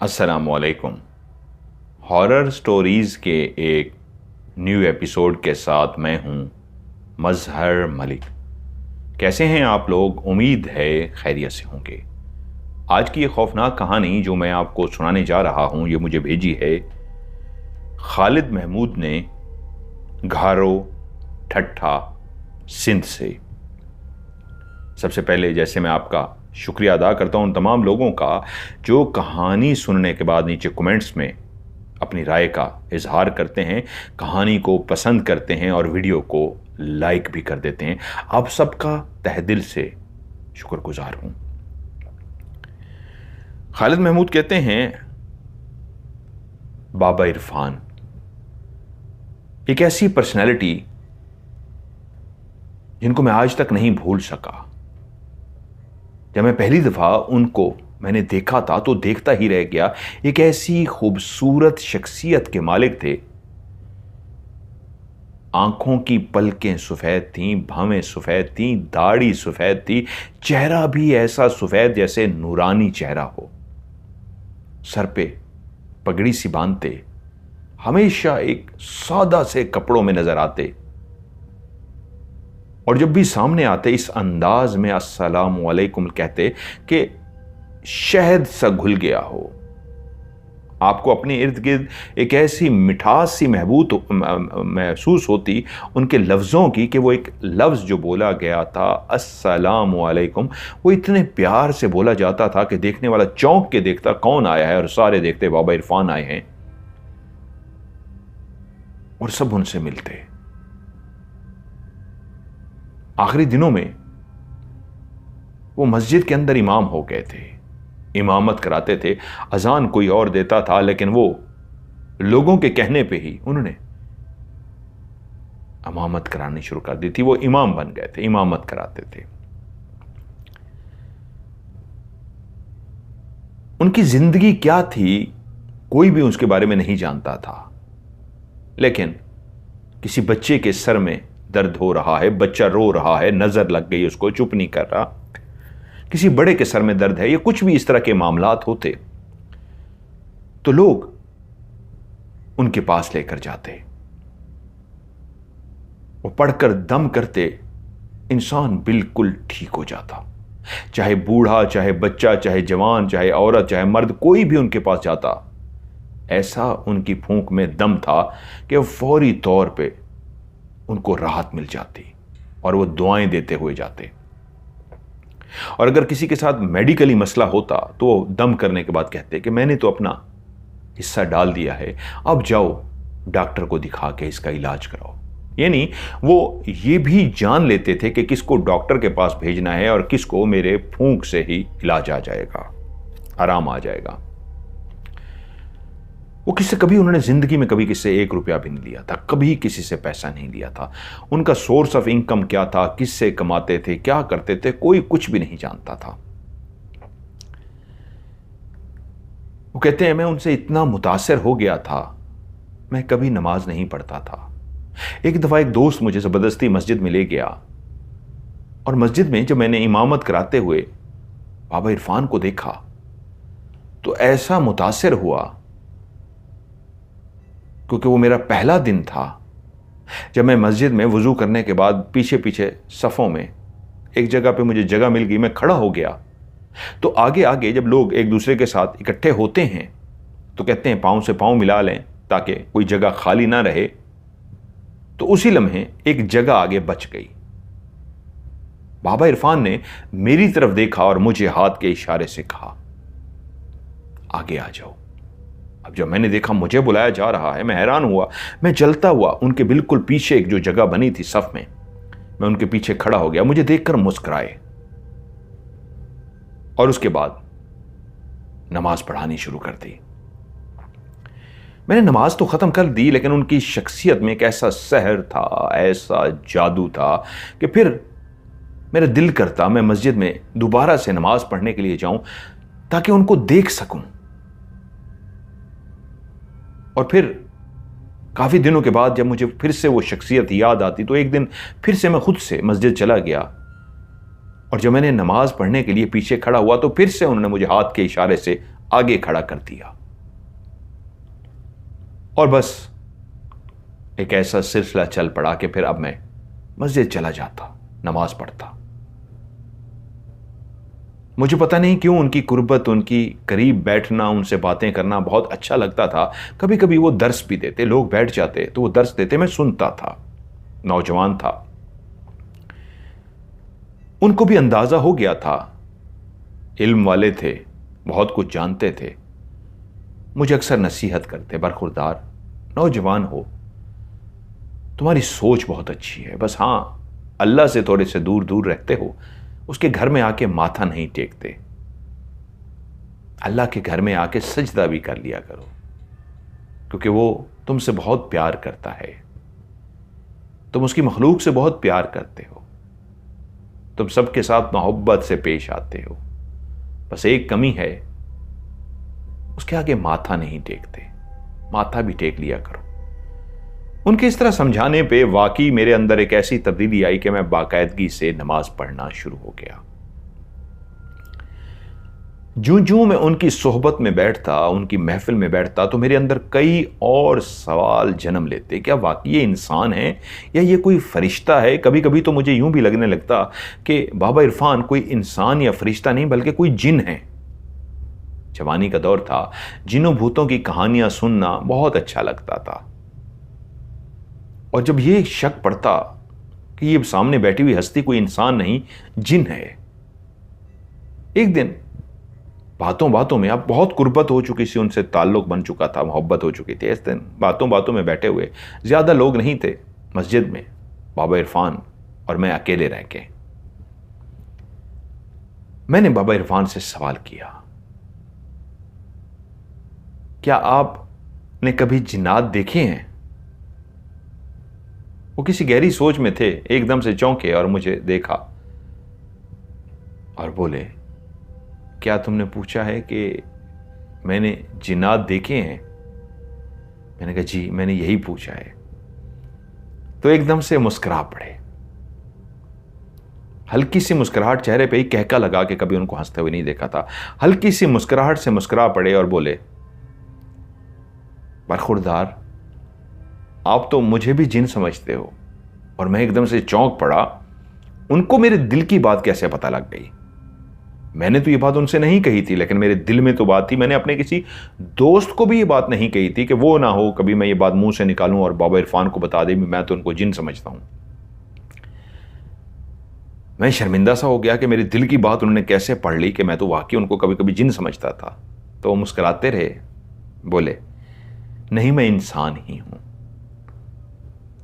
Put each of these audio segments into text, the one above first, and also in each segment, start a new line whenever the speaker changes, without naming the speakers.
अस्सलामुअलैकुम। Horror stories के एक न्यू एपिसोड के साथ मैं हूं मजहर मलिक। कैसे हैं आप लोग? उम्मीद है खैरियत से होंगे। आज की ये खौफनाक कहानी जो मैं आपको सुनाने जा रहा हूं, ये मुझे भेजी है खालिद महमूद ने, घारो ठट्ठा, सिंध से। सबसे पहले जैसे मैं आपका शुक्रिया अदा करता हूं उन तमाम लोगों का जो कहानी सुनने के बाद नीचे कमेंट्स में अपनी राय का इजहार करते हैं, कहानी को पसंद करते हैं और वीडियो को लाइक भी कर देते हैं। आप सबका तहे दिल से शुक्रगुजार हूं। खालिद महमूद कहते हैं, बाबा इरफान एक ऐसी पर्सनैलिटी जिनको मैं आज तक नहीं भूल सका। जब मैं पहली दफा उनको मैंने देखा था तो देखता ही रह गया। एक ऐसी खूबसूरत शख्सियत के मालिक थे। आंखों की पलकें सफेद थीं, भवें सफेद थीं, दाढ़ी सफेद थी, चेहरा भी ऐसा सफेद जैसे नूरानी चेहरा हो। सर पे पगड़ी सी बांधते, हमेशा एक सादा से कपड़ों में नजर आते और जब भी सामने आते इस अंदाज में अस्सलाम वालेकुम कहते कि शहद सा घुल गया हो। आपको अपने इर्द गिर्द एक ऐसी मिठास सी महसूस होती उनके लफ्ज़ों की कि वो एक लफ्ज़ जो बोला गया था अस्सलाम वालेकुम, वो इतने प्यार से बोला जाता था कि देखने वाला चौंक के देखता कौन आया है, और सारे देखते बाबा इरफान आए हैं और सब उनसे मिलते। आखिरी दिनों में वो मस्जिद के अंदर इमाम हो गए थे, इमामत कराते थे। अजान कोई और देता था लेकिन वो लोगों के कहने पे ही उन्होंने इमामत करानी शुरू कर दी थी। वो इमाम बन गए थे, इमामत कराते थे। उनकी जिंदगी क्या थी कोई भी उसके बारे में नहीं जानता था, लेकिन किसी बच्चे के सर में दर्द हो रहा है, बच्चा रो रहा है, नजर लग गई उसको, चुप नहीं कर रहा, किसी बड़े के सर में दर्द है, ये कुछ भी इस तरह के मामलात होते तो लोग उनके पास लेकर जाते। वो पढ़कर दम करते, इंसान बिल्कुल ठीक हो जाता। चाहे बूढ़ा, चाहे बच्चा, चाहे जवान, चाहे औरत, चाहे मर्द, कोई भी उनके पास जाता, ऐसा उनकी फूंक में दम था कि फौरी तौर पे उनको राहत मिल जाती और वो दुआएं देते हुए जाते। और अगर किसी के साथ मेडिकली मसला होता तो वो दम करने के बाद कहते कि मैंने तो अपना हिस्सा डाल दिया है, अब जाओ डॉक्टर को दिखा के इसका इलाज कराओ। यानी वो ये भी जान लेते थे कि किसको डॉक्टर के पास भेजना है और किसको मेरे फूंक से ही इलाज आ जाएगा, आराम आ जाएगा। वो किससे कभी उन्होंने जिंदगी में कभी किससे 1 रुपया भी नहीं लिया था, कभी किसी से पैसा नहीं लिया था। उनका सोर्स ऑफ इनकम क्या था, किससे कमाते थे, क्या करते थे, कोई कुछ भी नहीं जानता था। वो कहते हैं मैं उनसे इतना मुतासिर हो गया था, मैं कभी नमाज नहीं पढ़ता था। एक दफा एक दोस्त मुझे जबरदस्ती मस्जिद में ले गया और मस्जिद में जब मैंने इमामत कराते हुए बाबा इरफान को देखा तो ऐसा मुतासिर हुआ, क्योंकि वो मेरा पहला दिन था जब मैं मस्जिद में वुजू करने के बाद पीछे पीछे सफ़ों में एक जगह पे मुझे जगह मिल गई, मैं खड़ा हो गया। तो आगे आगे जब लोग एक दूसरे के साथ इकट्ठे होते हैं तो कहते हैं पाँव से पाँव मिला लें ताकि कोई जगह खाली ना रहे। तो उसी लम्हे एक जगह आगे बच गई। बाबा इरफान ने मेरी तरफ देखा और मुझे हाथ के इशारे से कहा आगे आ जाओ। अब जब मैंने देखा मुझे बुलाया जा रहा है, मैं हैरान हुआ। मैं चलता हुआ उनके बिल्कुल पीछे एक जो जगह बनी थी सफ में, मैं उनके पीछे खड़ा हो गया। मुझे देखकर मुस्कुराए और उसके बाद नमाज पढ़ानी शुरू कर दी। मैंने नमाज तो खत्म कर दी, लेकिन उनकी शख्सियत में एक ऐसा सहर था, ऐसा जादू था कि फिर मेरा दिल करता मैं मस्जिद में दोबारा से नमाज पढ़ने के लिए जाऊं ताकि उनको देख सकूं। और फिर काफ़ी दिनों के बाद जब मुझे फिर से वो शख्सियत याद आती तो एक दिन फिर से मैं खुद से मस्जिद चला गया और जब मैंने नमाज पढ़ने के लिए पीछे खड़ा हुआ तो फिर से उन्होंने मुझे हाथ के इशारे से आगे खड़ा कर दिया और बस एक ऐसा सिलसिला चल पड़ा कि फिर अब मैं मस्जिद चला जाता, नमाज पढ़ता। मुझे पता नहीं क्यों उनकी कुर्बत, उनकी करीब बैठना, उनसे बातें करना बहुत अच्छा लगता था। कभी कभी वो दर्स भी देते, लोग बैठ जाते तो वो दर्स देते, मैं सुनता था, नौजवान था। उनको भी अंदाजा हो गया था, इल्म वाले थे, बहुत कुछ जानते थे। मुझे अक्सर नसीहत करते, बरखुरदार, नौजवान हो, तुम्हारी सोच बहुत अच्छी है, बस हाँ अल्लाह से थोड़े से दूर दूर रहते हो, उसके घर में आके माथा नहीं टेकते, अल्लाह के घर में आके सजदा भी कर लिया करो, क्योंकि वो तुमसे बहुत प्यार करता है, तुम उसकी मखलूक से बहुत प्यार करते हो, तुम सबके साथ मोहब्बत से पेश आते हो, बस एक कमी है, उसके आगे माथा नहीं टेकते, माथा भी टेक लिया करो। उनके इस तरह समझाने पे वाकई मेरे अंदर एक ऐसी तब्दीली आई कि मैं बाकायदगी से नमाज पढ़ना शुरू हो गया। जूं जूं मैं उनकी सोहबत में बैठता, उनकी महफिल में बैठता, तो मेरे अंदर कई और सवाल जन्म लेते। क्या वाकई ये इंसान है या ये कोई फरिश्ता है? कभी कभी तो मुझे यूं भी लगने लगता कि बाबा इरफान कोई इंसान या फरिश्ता नहीं बल्कि कोई जिन है। जवानी का दौर था, जिनों भूतों की कहानियां सुनना बहुत अच्छा लगता था, और जब ये शक पड़ता कि ये सामने बैठी हुई हस्ती कोई इंसान नहीं, जिन है। एक दिन बातों बातों में, अब बहुत कुर्बत हो चुकी थी उनसे, ताल्लुक बन चुका था, मोहब्बत हो चुकी थी। इस दिन बातों बातों में बैठे हुए, ज्यादा लोग नहीं थे मस्जिद में, बाबा इरफान और मैं अकेले रह के। मैंने बाबा इरफान से सवाल किया, क्या आपने कभी जिन्नात देखे हैं? वो किसी गहरी सोच में थे, एकदम से चौंके और मुझे देखा और बोले, क्या तुमने पूछा है कि मैंने जिन्नात देखे हैं? मैंने कहा जी, मैंने यही पूछा है। तो एकदम से मुस्कुरा पड़े, हल्की सी मुस्कुराहट चेहरे पे ही, कहका लगा कि कभी उनको हंसते हुए नहीं देखा था। हल्की सी मुस्कुराहट से मुस्कुरा पड़े और बोले, बरखुरदार, आप तो मुझे भी जिन समझते हो। और मैं एकदम से चौंक पड़ा, उनको मेरे दिल की बात कैसे पता लग गई? मैंने तो ये बात उनसे नहीं कही थी, लेकिन मेरे दिल में तो बात थी। मैंने अपने किसी दोस्त को भी ये बात नहीं कही थी कि वो ना हो कभी मैं ये बात मुंह से निकालूं और बाबा इरफान को बता दे मैं तो उनको जिन समझता हूं। मैं शर्मिंदा सा हो गया कि मेरे दिल की बात उन्होंने कैसे पढ़ ली कि मैं तो वाकई उनको कभी कभी जिन समझता था। तो वो मुस्कुराते रहे, बोले, नहीं, मैं इंसान ही हूं,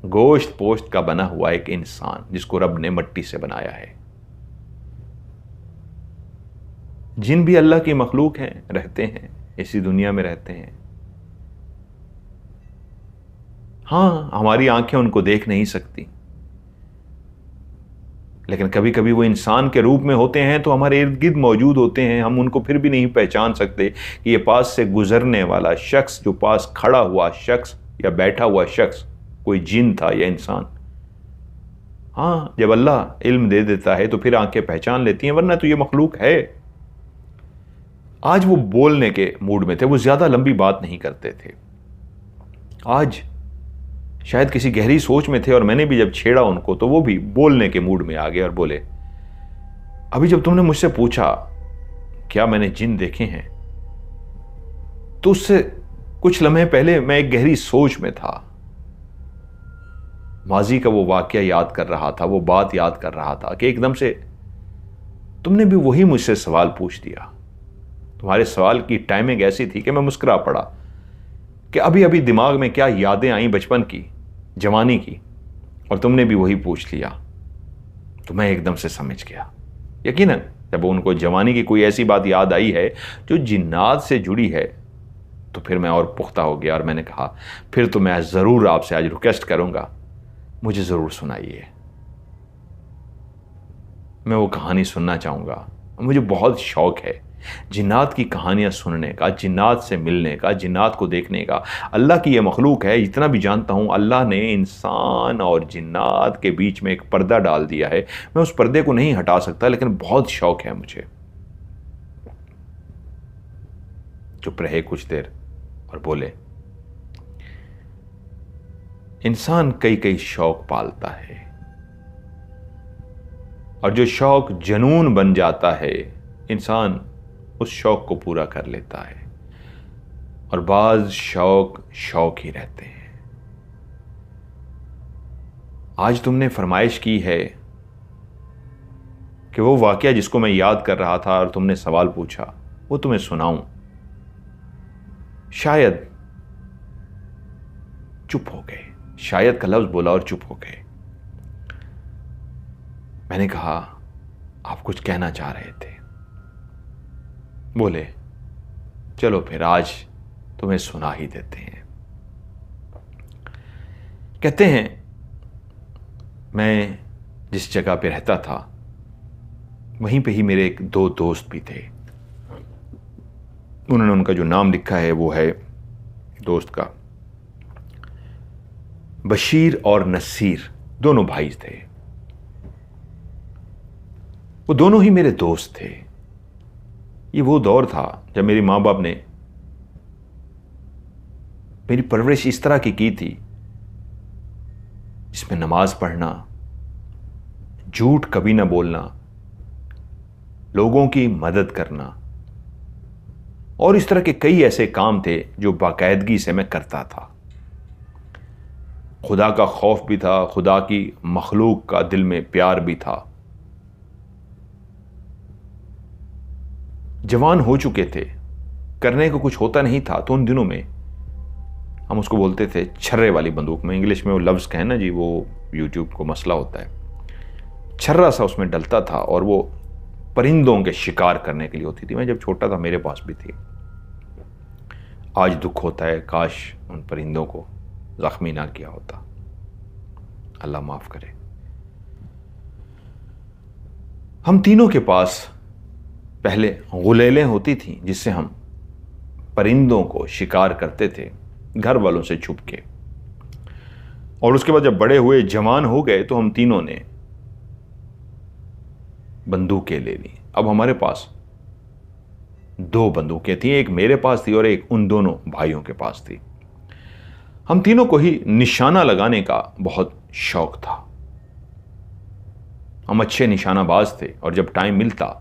गोश्त पोश्त का बना हुआ एक इंसान जिसको रब ने मिट्टी से बनाया है। जिन भी अल्लाह की मखलूक हैं, रहते हैं, इसी दुनिया में रहते हैं। हां, हमारी आंखें उनको देख नहीं सकती, लेकिन कभी कभी वो इंसान के रूप में होते हैं तो हमारे इर्द गिर्द मौजूद होते हैं। हम उनको फिर भी नहीं पहचान सकते कि ये पास से गुजरने वाला शख्स, जो पास खड़ा हुआ शख्स या बैठा हुआ शख्स कोई जिन था या इंसान। हां, जब अल्लाह इल्म दे देता है तो फिर आंखें पहचान लेती हैं, वरना तो ये मखलूक है। आज वो बोलने के मूड में थे, वो ज्यादा लंबी बात नहीं करते थे। आज शायद किसी गहरी सोच में थे और मैंने भी जब छेड़ा उनको तो वो भी बोलने के मूड में आ गए और बोले, अभी जब तुमने मुझसे पूछा क्या मैंने जिन देखे हैं, तो उससे कुछ लम्हे पहले मैं एक गहरी सोच में था। माजी का वो वाकया याद कर रहा था, वो बात याद कर रहा था कि एकदम से तुमने भी वही मुझसे सवाल पूछ दिया। तुम्हारे सवाल की टाइमिंग ऐसी थी कि मैं मुस्कुरा पड़ा कि अभी अभी दिमाग में क्या यादें आई बचपन की, जवानी की, और तुमने भी वही पूछ लिया। तो मैं एकदम से समझ गया। यकीनन जब उनको जवानी की कोई ऐसी बात याद आई है जो जिन्नात से जुड़ी है, तो फिर मैं और पुख्ता हो गया और मैंने कहा, फिर तो मैं ज़रूर आपसे आज रिक्वेस्ट करूंगा, मुझे ज़रूर सुनाइए, मैं वो कहानी सुनना चाहूँगा। मुझे बहुत शौक है जिन्नात की कहानियां सुनने का, जिन्नात से मिलने का, जिन्नात को देखने का। अल्लाह की ये मखलूक है, इतना भी जानता हूं, अल्लाह ने इंसान और जिन्नात के बीच में एक पर्दा डाल दिया है। मैं उस पर्दे को नहीं हटा सकता, लेकिन बहुत शौक है मुझे। चुप रहे कुछ देर और बोले, इंसान कई कई शौक पालता है और जो शौक जुनून बन जाता है इंसान उस शौक को पूरा कर लेता है, और बाज शौक शौक ही रहते हैं। आज तुमने फरमाइश की है कि वो वाकया जिसको मैं याद कर रहा था और तुमने सवाल पूछा वो तुम्हें सुनाऊं। शायद चुप हो गए, शायद का लफ्ज बोला और चुप हो गए। मैंने कहा, आप कुछ कहना चाह रहे थे। बोले, चलो फिर आज तुम्हें सुना ही देते हैं। कहते हैं, मैं जिस जगह पे रहता था वहीं पे ही मेरे एक दो दोस्त भी थे। उन्होंने उनका जो नाम लिखा है वो है दोस्त का, बशीर और नसीर, दोनों भाई थे। वो दोनों ही मेरे दोस्त थे। ये वो दौर था जब मेरे माँ बाप ने मेरी परवरिश इस तरह की थी जिसमें नमाज पढ़ना, झूठ कभी ना बोलना, लोगों की मदद करना और इस तरह के कई ऐसे काम थे जो बाकायदगी से मैं करता था। खुदा का खौफ भी था, खुदा की मखलूक का दिल में प्यार भी था। जवान हो चुके थे, करने को कुछ होता नहीं था, तो उन दिनों में हम उसको बोलते थे छर्रे वाली बंदूक। में इंग्लिश में वो लफ्ज़ कहें ना जी, वो यूट्यूब को मसला होता है। छर्रा सा उसमें डलता था और वो परिंदों के शिकार करने के लिए होती थी। मैं जब छोटा था मेरे पास भी थी। आज दुख होता है, काश उन परिंदों को जख्मी ना किया होता, अल्लाह माफ करे। हम तीनों के पास पहले गुलेलें होती थी जिससे हम परिंदों को शिकार करते थे घर वालों से छुप के। और उसके बाद जब बड़े हुए, जवान हो गए, तो हम तीनों ने बंदूकें ले ली। अब हमारे पास दो बंदूकें थी, एक मेरे पास थी और एक उन दोनों भाइयों के पास थी। हम तीनों को ही निशाना लगाने का बहुत शौक था। हम अच्छे निशानाबाज थे और जब टाइम मिलता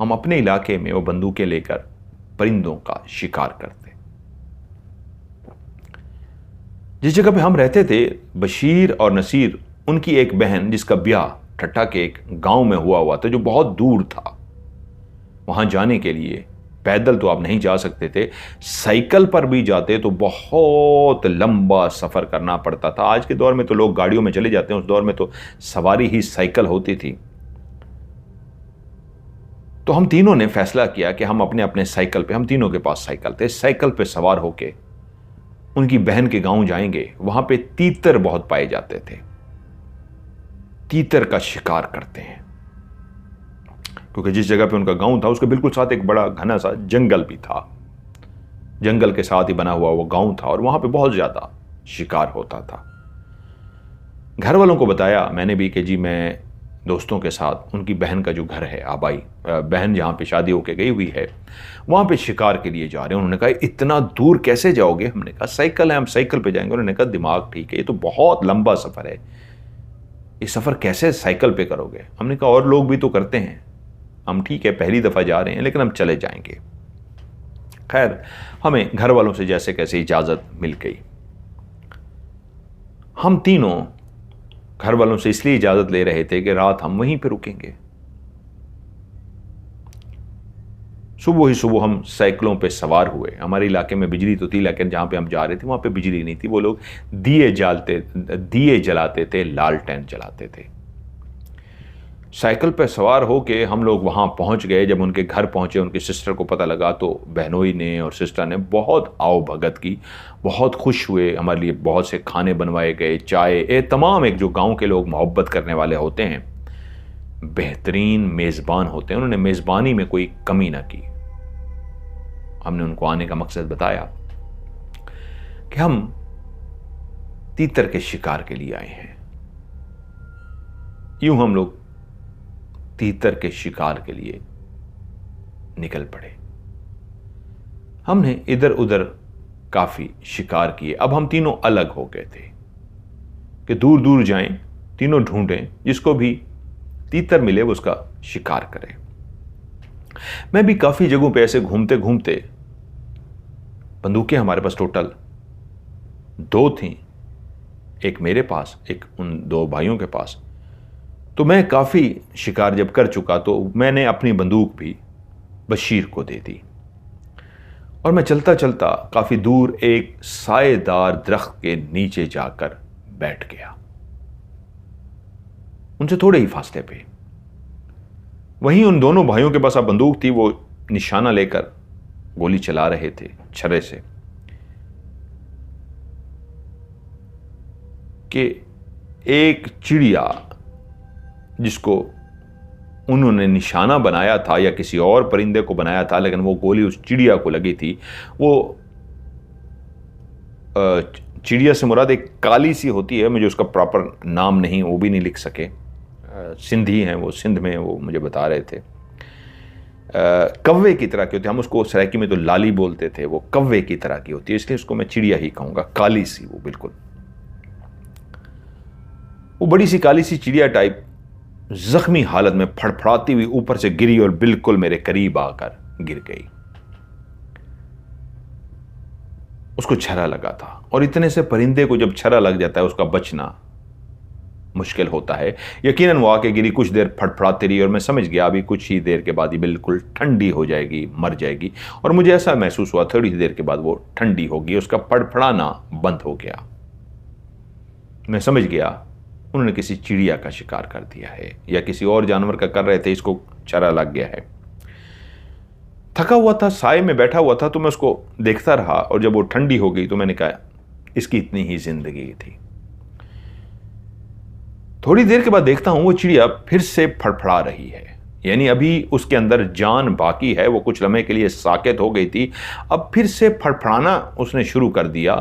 हम अपने इलाके में वो बंदूकें लेकर परिंदों का शिकार करते। जिस जगह पे हम रहते थे, बशीर और नसीर, उनकी एक बहन जिसका ब्याह ठट्टा के एक गांव में हुआ था जो बहुत दूर था। वहां जाने के लिए पैदल तो आप नहीं जा सकते थे, साइकिल पर भी जाते तो बहुत लंबा सफर करना पड़ता था। आज के दौर में तो लोग गाड़ियों में चले जाते हैं, उस दौर में तो सवारी ही साइकिल होती थी। तो हम तीनों ने फैसला किया कि हम अपने अपने साइकिल पे, हम तीनों के पास साइकिल थे, साइकिल पे सवार होके उनकी बहन के गांव जाएंगे। वहां पे तीतर बहुत पाए जाते थे, तीतर का शिकार करते हैं। क्योंकि जिस जगह पे उनका गांव था उसके बिल्कुल साथ एक बड़ा घना सा जंगल भी था। जंगल के साथ ही बना हुआ वो गांव था और वहां पे बहुत ज्यादा शिकार होता था। घर वालों को बताया मैंने भी कि जी मैं दोस्तों के साथ उनकी बहन का जो घर है, आबाई बहन जहाँ पे शादी होके गई हुई है, वहाँ पे शिकार के लिए जा रहे हैं। उन्होंने कहा इतना दूर कैसे जाओगे? हमने कहा साइकिल है, हम साइकिल पे जाएंगे। उन्होंने कहा दिमाग ठीक है, ये तो बहुत लंबा सफ़र है, ये सफ़र कैसे साइकिल पे करोगे? हमने कहा और लोग भी तो करते हैं, हम ठीक है पहली दफ़ा जा रहे हैं लेकिन हम चले जाएंगे। खैर हमें घर वालों से जैसे कैसे इजाज़त मिल गई। हम तीनों घर वालों से इसलिए इजाज़त ले रहे थे कि रात हम वहीं पर रुकेंगे। सुबह ही सुबह हम साइकिलों पे सवार हुए। हमारे इलाके में बिजली तो थी लेकिन जहाँ पे हम जा रहे थे वहाँ पे बिजली नहीं थी। वो लोग दिए जलाते थे, लालटेन जलाते थे। साइकिल पे सवार होके हम लोग वहाँ पहुँच गए। जब उनके घर पहुँचे, उनकी सिस्टर को पता लगा तो बहनोई ने और सिस्टर ने बहुत आओ भगत की, बहुत खुश हुए। हमारे लिए बहुत से खाने बनवाए गए, चाय, तमाम एक जो गाँव के लोग मोहब्बत करने वाले होते हैं, बेहतरीन मेज़बान होते हैं, उन्होंने मेज़बानी में कोई कमी ना की। हमने उनको आने का मकसद बताया कि हम तीतर के शिकार के लिए आए हैं। यूं हम लोग तीतर के शिकार के लिए निकल पड़े। हमने इधर उधर काफ़ी शिकार किए। अब हम तीनों अलग हो गए थे कि दूर दूर जाएं, तीनों ढूंढें, जिसको भी तीतर मिले वो उसका शिकार करे। मैं भी काफ़ी जगहों पे ऐसे घूमते घूमते, बंदूकें हमारे पास टोटल 2 थीं, एक मेरे पास, एक उन 2 भाइयों के पास। तो मैं काफ़ी शिकार जब कर चुका तो मैंने अपनी बंदूक भी बशीर को दे दी और मैं चलता चलता काफ़ी दूर एक साएदार दरख्त के नीचे जाकर बैठ गया, उनसे थोड़े ही फासले पे। वहीं उन दोनों भाइयों के पास अब बंदूक थी, वो निशाना लेकर गोली चला रहे थे छर्रे से कि एक चिड़िया जिसको उन्होंने निशाना बनाया था या किसी और परिंदे को बनाया था, लेकिन वो गोली उस चिड़िया को लगी थी। वो चिड़िया से मुराद एक काली सी होती है, मुझे उसका प्रॉपर नाम नहीं, वो भी नहीं लिख सके, सिंधी हैं वो, सिंध में वो मुझे बता रहे थे। कव्वे की तरह की होती है, हम उसको सराइकी में तो लाली बोलते थे, वो कव्वे की तरह की होती है, इसलिए उसको मैं चिड़िया ही कहूँगा, काली सी वो, बिल्कुल वो बड़ी सी काली सी चिड़िया टाइप जख्मी हालत में फड़फड़ाती हुई ऊपर से गिरी और बिल्कुल मेरे करीब आकर गिर गई। उसको छर्रा लगा था और इतने से परिंदे को जब छर्रा लग जाता है उसका बचना मुश्किल होता है। यकीनन वो आके गिरी, कुछ देर फड़फड़ाती रही और मैं समझ गया अभी कुछ ही देर के बाद ही बिल्कुल ठंडी हो जाएगी, मर जाएगी। और मुझे ऐसा महसूस हुआ थोड़ी देर के बाद वो ठंडी होगी, उसका फड़फड़ाना बंद हो गया। मैं समझ गया उन्होंने किसी चिड़िया का शिकार कर दिया है या किसी और जानवर का कर रहे थे, इसको छर्रा लग गया है। थका हुआ था, साए में बैठा हुआ था, तो मैं उसको देखता रहा और जब वो ठंडी हो गई तो मैंने कहा इसकी इतनी ही जिंदगी थी। थोड़ी देर के बाद देखता हूं वो चिड़िया फिर से फड़फड़ा रही है, यानी अभी उसके अंदर जान बाकी है। वो कुछ लम्हे के लिए साकेत हो गई थी, अब फिर से फड़फड़ाना उसने शुरू कर दिया।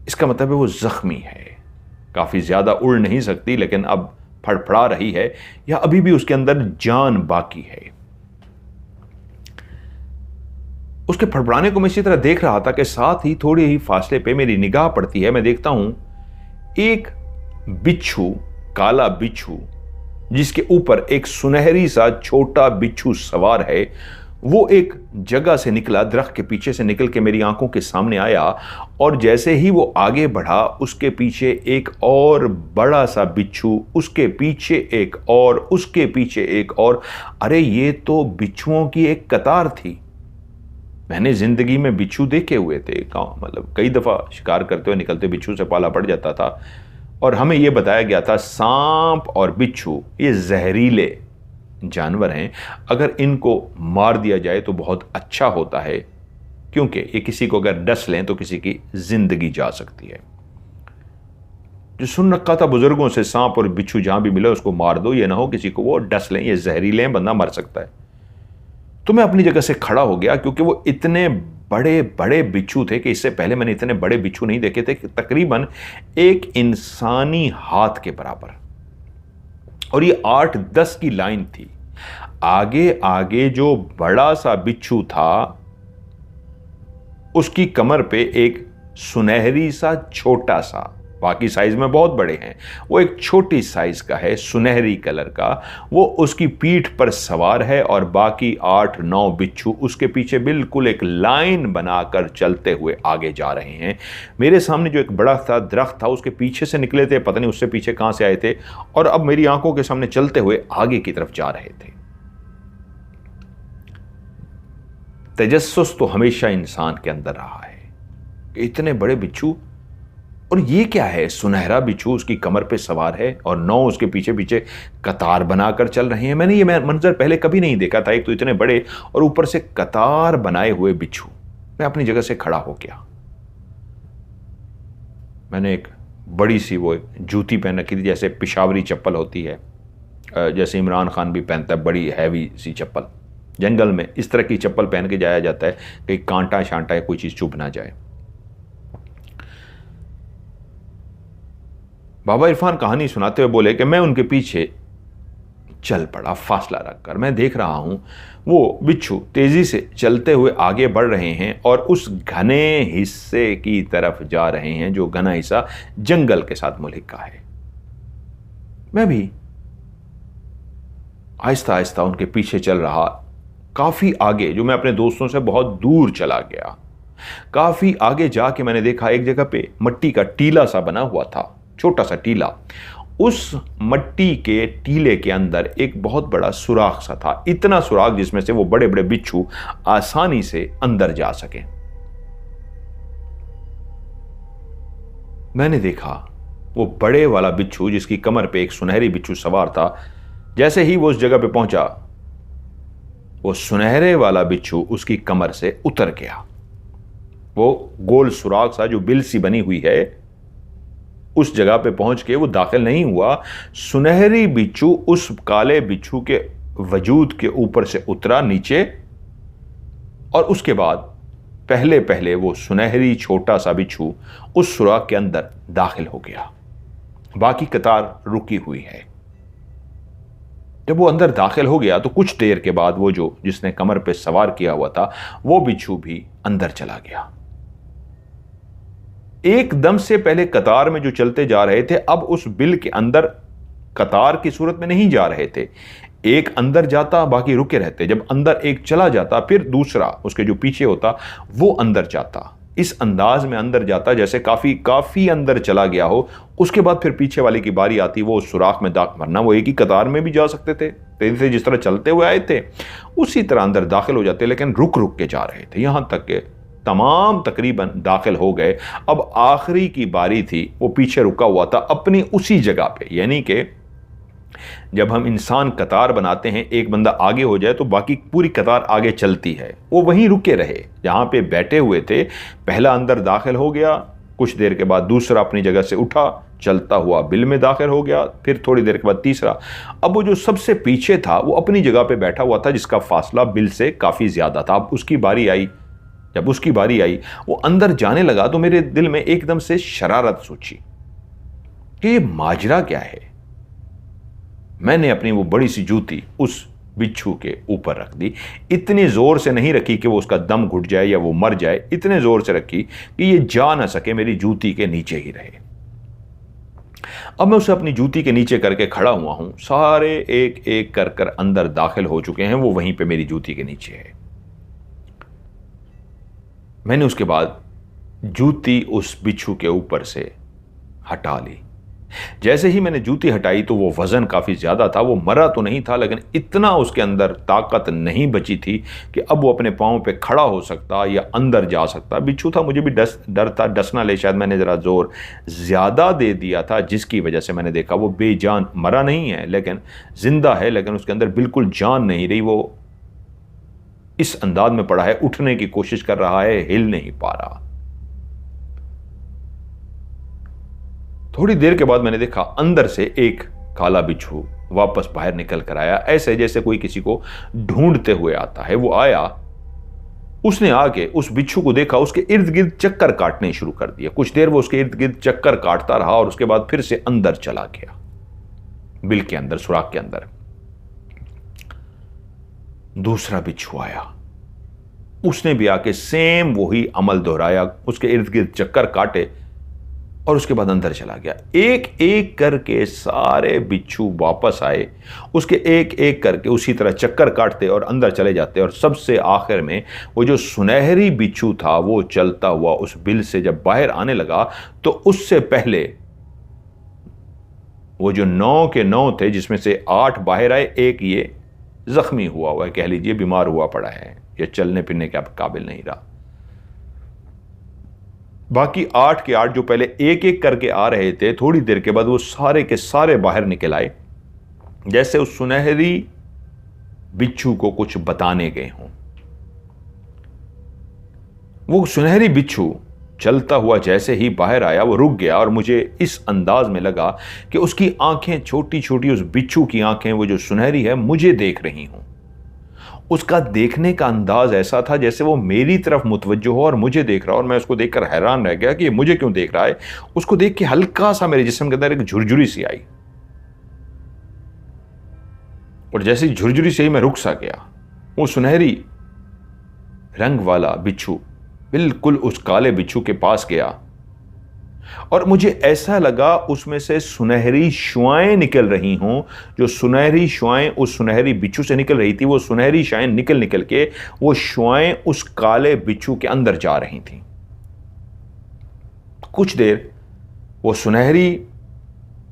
इसका मतलब है वो जख्मी है, काफी ज्यादा उड़ नहीं सकती लेकिन अब फड़फड़ा रही है या अभी भी उसके अंदर जान बाकी है। उसके फड़फड़ाने को मैं इसी तरह देख रहा था कि साथ ही थोड़े ही फासले पे मेरी निगाह पड़ती है। मैं देखता हूं एक बिच्छू, काला बिच्छू जिसके ऊपर एक सुनहरी सा छोटा बिच्छू सवार है, वो एक जगह से निकला, दरख्त के पीछे से निकल के मेरी आंखों के सामने आया और जैसे ही वो आगे बढ़ा उसके पीछे एक और बड़ा सा बिच्छू, उसके पीछे एक और, उसके पीछे एक और। अरे ये तो बिच्छुओं की एक कतार थी। मैंने जिंदगी में बिच्छू देखे हुए थे, मतलब कई दफा शिकार करते हुए निकलते बिच्छू से पाला पड़ जाता था और हमें यह बताया गया था सांप और बिच्छू ये जहरीले जानवर हैं, अगर इनको मार दिया जाए तो बहुत अच्छा होता है, क्योंकि ये किसी को अगर डस लें तो किसी की जिंदगी जा सकती है। जो सुन रखा था बुजुर्गों से, सांप और बिच्छू जहां भी मिले उसको मार दो, ये ना हो किसी को वो डस लें, ये जहरीले हैं, बंदा मर सकता है। तो मैं अपनी जगह से खड़ा हो गया क्योंकि वो इतने बड़े बड़े बिच्छू थे कि इससे पहले मैंने इतने बड़े बिच्छू नहीं देखे थे, तकरीबन एक इंसानी हाथ के बराबर, और ये 8-10 की लाइन थी। आगे आगे जो बड़ा सा बिच्छू था उसकी कमर पे एक सुनहरी सा छोटा सा, बाकी साइज में बहुत बड़े हैं, वो एक छोटी साइज का है, सुनहरी कलर का, वो उसकी पीठ पर सवार है और बाकी 8-9 बिच्छू उसके पीछे बिल्कुल एक लाइन बनाकर चलते हुए आगे जा रहे हैं। मेरे सामने जो एक बड़ा सा दरख्त था उसके पीछे से निकले थे, पता नहीं उससे पीछे कहां से आए थे, और अब मेरी आंखों के सामने चलते हुए आगे की तरफ जा रहे थे। तजस्सुस तो हमेशा इंसान के अंदर रहा है कि इतने बड़े बिच्छू, और ये क्या है, सुनहरा बिच्छू उसकी कमर पे सवार है और 9 उसके पीछे पीछे कतार बनाकर चल रहे हैं। मैंने ये मंजर पहले कभी नहीं देखा था, एक तो इतने बड़े और ऊपर से कतार बनाए हुए बिच्छू। मैं अपनी जगह से खड़ा हो गया। मैंने एक बड़ी सी वो जूती पहन रखी थी, जैसे पिशावरी चप्पल होती है, जैसे इमरान खान भी पहनता है, बड़ी हैवी सी चप्पल। जंगल में इस तरह की चप्पल पहन के जाया जाता है कि कांटा शांटा या कोई चीज चुभ ना जाए। बाबा इरफान कहानी सुनाते हुए बोले कि मैं उनके पीछे चल पड़ा फासला रखकर। मैं देख रहा हूं वो बिच्छू तेजी से चलते हुए आगे बढ़ रहे हैं और उस घने हिस्से की तरफ जा रहे हैं जो घना हिस्सा जंगल के साथ मुल्हिका है। मैं भी आहिस्ता आहिस्ता उनके पीछे चल रहा। काफी आगे, जो मैं अपने दोस्तों से बहुत दूर चला गया, काफी आगे जाके मैंने देखा एक जगह पे मट्टी का टीला सा बना हुआ था, छोटा सा टीला। उस मट्टी के टीले के अंदर एक बहुत बड़ा सुराख सा था, इतना सुराख जिसमें से वो बड़े बड़े बिच्छू आसानी से अंदर जा सके। मैंने देखा वो बड़े वाला बिच्छू जिसकी कमर पे एक सुनहरी बिच्छू सवार था, जैसे ही वो उस जगह पे पहुंचा, वो सुनहरे वाला बिच्छू उसकी कमर से उतर गया। वो गोल सुराख सा जो बिल सी बनी हुई है, उस जगह पे पहुंच के वो दाखिल नहीं हुआ। सुनहरी बिच्छू उस काले बिच्छू के वजूद के ऊपर से उतरा नीचे, और उसके बाद पहले पहले वो सुनहरी छोटा सा बिच्छू उस सुराख के अंदर दाखिल हो गया। बाकी कतार रुकी हुई है। जब वो अंदर दाखिल हो गया तो कुछ देर के बाद वो जो जिसने कमर पे सवार किया हुआ था वो बिच्छू भी अंदर चला गया। एकदम से पहले कतार में जो चलते जा रहे थे, अब उस बिल के अंदर कतार की सूरत में नहीं जा रहे थे। एक अंदर जाता, बाकी रुके रहते। जब अंदर एक चला जाता, फिर दूसरा उसके जो पीछे होता वो अंदर जाता। इस अंदाज में अंदर जाता जैसे काफी अंदर चला गया हो। उसके बाद फिर पीछे वाले की बारी आती, वो उस सुराख में दाखिल, वरना वो एक ही कतार में भी जा सकते थे, तेजी से जिस तरह चलते हुए आए थे उसी तरह अंदर दाखिल हो जाते, लेकिन रुक रुक के जा रहे थे। यहां तक के तमाम तकरीबन दाखिल हो गए। अब आखिरी की बारी थी, वो पीछे रुका हुआ था अपनी उसी जगह पे। यानी कि जब हम इंसान कतार बनाते हैं, एक बंदा आगे हो जाए तो बाकी पूरी कतार आगे चलती है। वो वहीं रुके रहे जहां पे बैठे हुए थे। पहला अंदर दाखिल हो गया, कुछ देर के बाद दूसरा अपनी जगह से उठा, चलता हुआ बिल में दाखिल हो गया, फिर थोड़ी देर के बाद तीसरा। अब वो जो सबसे पीछे था वो अपनी जगह पे बैठा हुआ था, जिसका फासला बिल से काफी ज्यादा था। अब उसकी बारी आई। जब उसकी बारी आई, वो अंदर जाने लगा तो मेरे दिल में एकदम से शरारत सोची कि ये माजरा क्या है। मैंने अपनी वो बड़ी सी जूती उस बिच्छू के ऊपर रख दी। इतनी जोर से नहीं रखी कि वो उसका दम घुट जाए या वो मर जाए, इतने जोर से रखी कि ये जा ना सके, मेरी जूती के नीचे ही रहे। अब मैं उसे अपनी जूती के नीचे करके खड़ा हुआ हूं। सारे एक एक कर कर अंदर दाखिल हो चुके हैं, वो वहीं पे मेरी जूती के नीचे है। मैंने उसके बाद जूती उस बिच्छू के ऊपर से हटा ली। जैसे ही मैंने जूती हटाई तो वो वजन काफी ज्यादा था। वो मरा तो नहीं था, लेकिन इतना उसके अंदर ताकत नहीं बची थी कि अब वो अपने पांव पे खड़ा हो सकता या अंदर जा सकता। बिच्छू था, मुझे भी डर था, डसना ले, शायद मैंने जरा जोर ज्यादा दे दिया था, जिसकी वजह से मैंने देखा वो बेजान मरा नहीं है, लेकिन जिंदा है, लेकिन उसके अंदर बिल्कुल जान नहीं रही। वो इस अंदाज में पड़ा है, उठने की कोशिश कर रहा है, हिल नहीं पा रहा। थोड़ी देर के बाद मैंने देखा अंदर से एक काला बिच्छू वापस बाहर निकल कर आया, ऐसे जैसे कोई किसी को ढूंढते हुए आता है। वो आया, उसने आके उस बिच्छू को देखा, उसके इर्द गिर्द चक्कर काटने शुरू कर दिया। कुछ देर वो उसके इर्द गिर्द चक्कर काटता रहा और उसके बाद फिर से अंदर चला गया, बिल के अंदर, सुराख के अंदर। दूसरा बिच्छू आया, उसने भी आके सेम वही अमल दोहराया, उसके इर्द गिर्द चक्कर काटे और उसके बाद अंदर चला गया। एक एक करके सारे बिच्छू वापस आए, उसके एक एक करके उसी तरह चक्कर काटते और अंदर चले जाते। और सबसे आखिर में वो जो सुनहरी बिच्छू था वो चलता हुआ उस बिल से जब बाहर आने लगा तो उससे पहले वो जो 9 के 9 थे, जिसमें से 8 बाहर आए, एक ये जख्मी हुआ है, कह लीजिए बीमार हुआ पड़ा है, ये चलने फिरने के काबिल नहीं रहा। बाकी 8 के 8 जो पहले एक एक करके आ रहे थे, थोड़ी देर के बाद वो सारे के सारे बाहर निकल आए, जैसे उस सुनहरी बिच्छू को कुछ बताने गए हों। वो सुनहरी बिच्छू चलता हुआ जैसे ही बाहर आया, वो रुक गया और मुझे इस अंदाज में लगा कि उसकी आंखें छोटी छोटी, उस बिच्छू की आंखें, वो जो सुनहरी है, मुझे देख रही हों। उसका देखने का अंदाज ऐसा था जैसे वो मेरी तरफ मुतवज्जो हो और मुझे देख रहा हो, और मैं उसको देखकर हैरान रह गया कि ये मुझे क्यों देख रहा है। उसको देख के हल्का सा मेरे जिस्म के अंदर एक झुरझुरी सी आई। और जैसे झुरझुरी से ही मैं रुक सा गया, वो सुनहरी रंग वाला बिच्छू बिल्कुल उस काले बिच्छू के पास गया और मुझे ऐसा लगा उसमें से सुनहरी शुआएं निकल रही हों। जो सुनहरी शुआएं उस सुनहरी बिच्छू से निकल रही थी, वो सुनहरी शुआएं निकल निकल के वो शुआएं उस काले बिच्छू के अंदर जा रही थीं। कुछ देर वो सुनहरी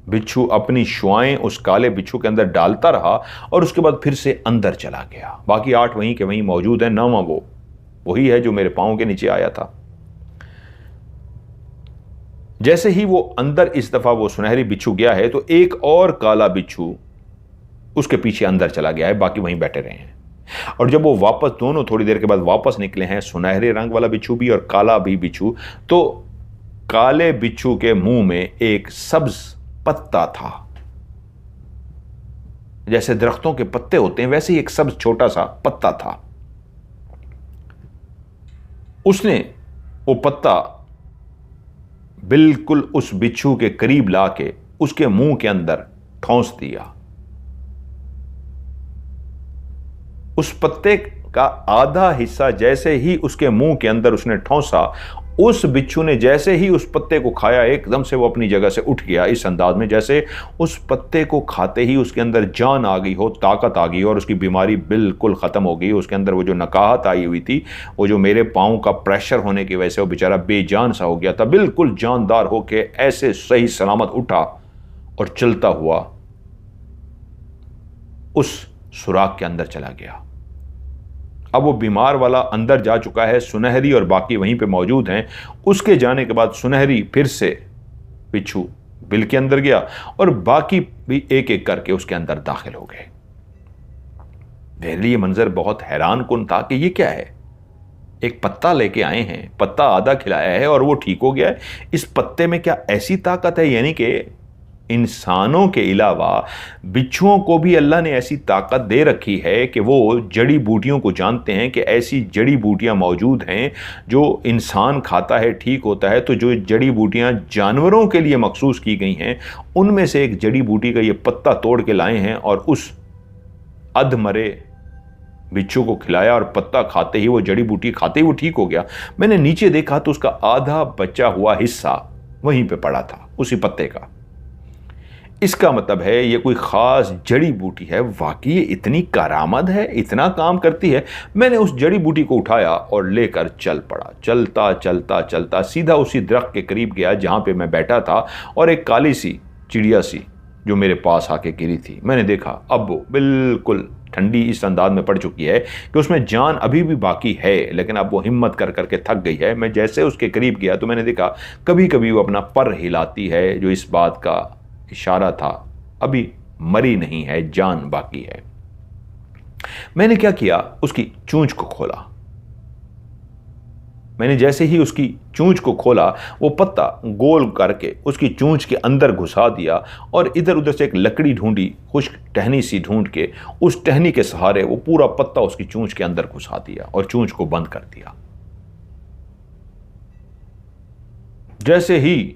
बिच्छू अपनी शुआएं उस काले बिच्छू के अंदर डालता रहा और उसके बाद फिर से अंदर चला गया। बाकी 8 वहीं के वहीं मौजूद है। 9वां वो वही है जो मेरे पांव के नीचे आया था। जैसे ही वो अंदर इस दफा वो सुनहरी बिच्छू गया है तो एक और काला बिच्छू उसके पीछे अंदर चला गया है, बाकी वहीं बैठे रहे हैं। और जब वो वापस दोनों थोड़ी देर के बाद वापस निकले हैं, सुनहरे रंग वाला बिच्छू भी और काला भी बिच्छू, तो काले बिच्छू के मुंह में एक सब्ज पत्ता था। जैसे दरख्तों के पत्ते होते हैं वैसे ही एक सब्ज छोटा सा पत्ता था। उसने वो पत्ता बिल्कुल उस बिच्छू के करीब लाके उसके मुंह के अंदर ठोंस दिया। उस पत्ते का आधा हिस्सा जैसे ही उसके मुंह के अंदर उसने ठोंसा, उस बिच्छू ने जैसे ही उस पत्ते को खाया एकदम से वो अपनी जगह से उठ गया, इस अंदाज में जैसे उस पत्ते को खाते ही उसके अंदर जान आ गई हो, ताकत आ गई और उसकी बीमारी बिल्कुल ख़त्म हो गई। उसके अंदर वो जो नकाहत आई हुई थी, वो जो मेरे पाँव का प्रेशर होने की वजह से वो बेचारा बेजान सा हो गया था, बिल्कुल जानदार होके ऐसे सही सलामत उठा और चलता हुआ उस सुराख के अंदर चला गया। अब वो बीमार वाला अंदर जा चुका है, सुनहरी और बाकी वहीं पे मौजूद हैं। उसके जाने के बाद सुनहरी फिर से बिच्छू बिल के अंदर गया और बाकी भी एक एक करके उसके अंदर दाखिल हो गए। मेरे लिए मंजर बहुत हैरान कुन था कि ये क्या है। एक पत्ता लेके आए हैं, पत्ता आधा खिलाया है और वो ठीक हो गया है। इस पत्ते में क्या ऐसी ताकत है, यानी कि इंसानों के अलावा बिच्छुओं को भी अल्लाह ने ऐसी ताकत दे रखी है कि वो जड़ी बूटियों को जानते हैं कि ऐसी जड़ी बूटियां मौजूद हैं जो इंसान खाता है ठीक होता है। तो जो जड़ी बूटियां जानवरों के लिए मखसूस की गई हैं, उनमें से एक जड़ी बूटी का ये पत्ता तोड़ के लाए हैं और उस अधमरे बिच्छू को खिलाया और पत्ता खाते ही वो जड़ी बूटी खाते ही वो ठीक हो गया। मैंने नीचे देखा तो उसका आधा बचा हुआ हिस्सा वहीं पे पड़ा था, उसी पत्ते का। इसका मतलब है ये कोई खास जड़ी बूटी है। वाकई ये इतनी करामत है, इतना काम करती है। मैंने उस जड़ी बूटी को उठाया और लेकर चल पड़ा। चलता चलता चलता सीधा उसी दरख्त के करीब गया जहां पे मैं बैठा था और एक काली सी चिड़िया सी जो मेरे पास आके गिरी थी। मैंने देखा अब वो बिल्कुल ठंडी इस अंदाज में पड़ चुकी है कि उसमें जान अभी भी बाकी है, लेकिन अब वो हिम्मत कर करके थक गई है। मैं जैसे उसके करीब गया तो मैंने देखा कभी कभी वो अपना पर हिलाती है, जो इस बात का इशारा था अभी मरी नहीं है, जान बाकी है। मैंने क्या किया, उसकी चूंच को खोला। मैंने जैसे ही उसकी चूंच को खोला, वो पत्ता गोल करके उसकी चूंच के अंदर घुसा दिया और इधर उधर से एक लकड़ी ढूंढी, खुश्क टहनी सी ढूंढ के उस टहनी के सहारे वो पूरा पत्ता उसकी चूंच के अंदर घुसा दिया और चूंच को बंद कर दिया। जैसे ही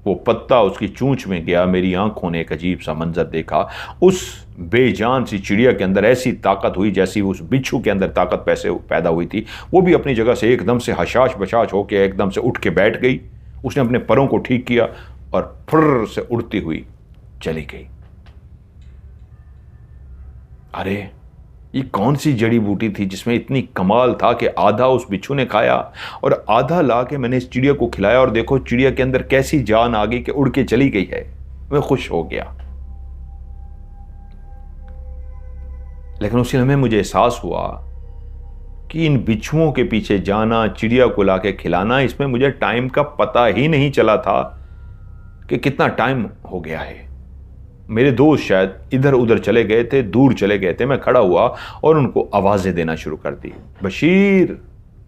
वो पत्ता उसकी चूंच में गया, मेरी आंखों ने एक अजीब सा मंजर देखा। उस बेजान सी चिड़िया के अंदर ऐसी ताकत हुई जैसी उस बिच्छू के अंदर ताकत पैदा हुई थी। वो भी अपनी जगह से एकदम से हशाश बशाश होकर एकदम से उठ के बैठ गई। उसने अपने परों को ठीक किया और फुर्र से उड़ती हुई चली गई। अरे ये कौन सी जड़ी बूटी थी जिसमें इतनी कमाल था कि आधा उस बिच्छू ने खाया और आधा ला के मैंने इस चिड़िया को खिलाया और देखो चिड़िया के अंदर कैसी जान आ गई कि उड़ के चली गई है। मैं खुश हो गया। लेकिन उसी लम्हे मुझे एहसास हुआ कि इन बिच्छुओं के पीछे जाना, चिड़िया को लाके खिलाना, इसमें मुझे टाइम का पता ही नहीं चला था कि कितना टाइम हो गया है। मेरे दोस्त शायद इधर उधर चले गए थे, दूर चले गए थे। मैं खड़ा हुआ और उनको आवाज़ें देना शुरू कर दी। बशीर,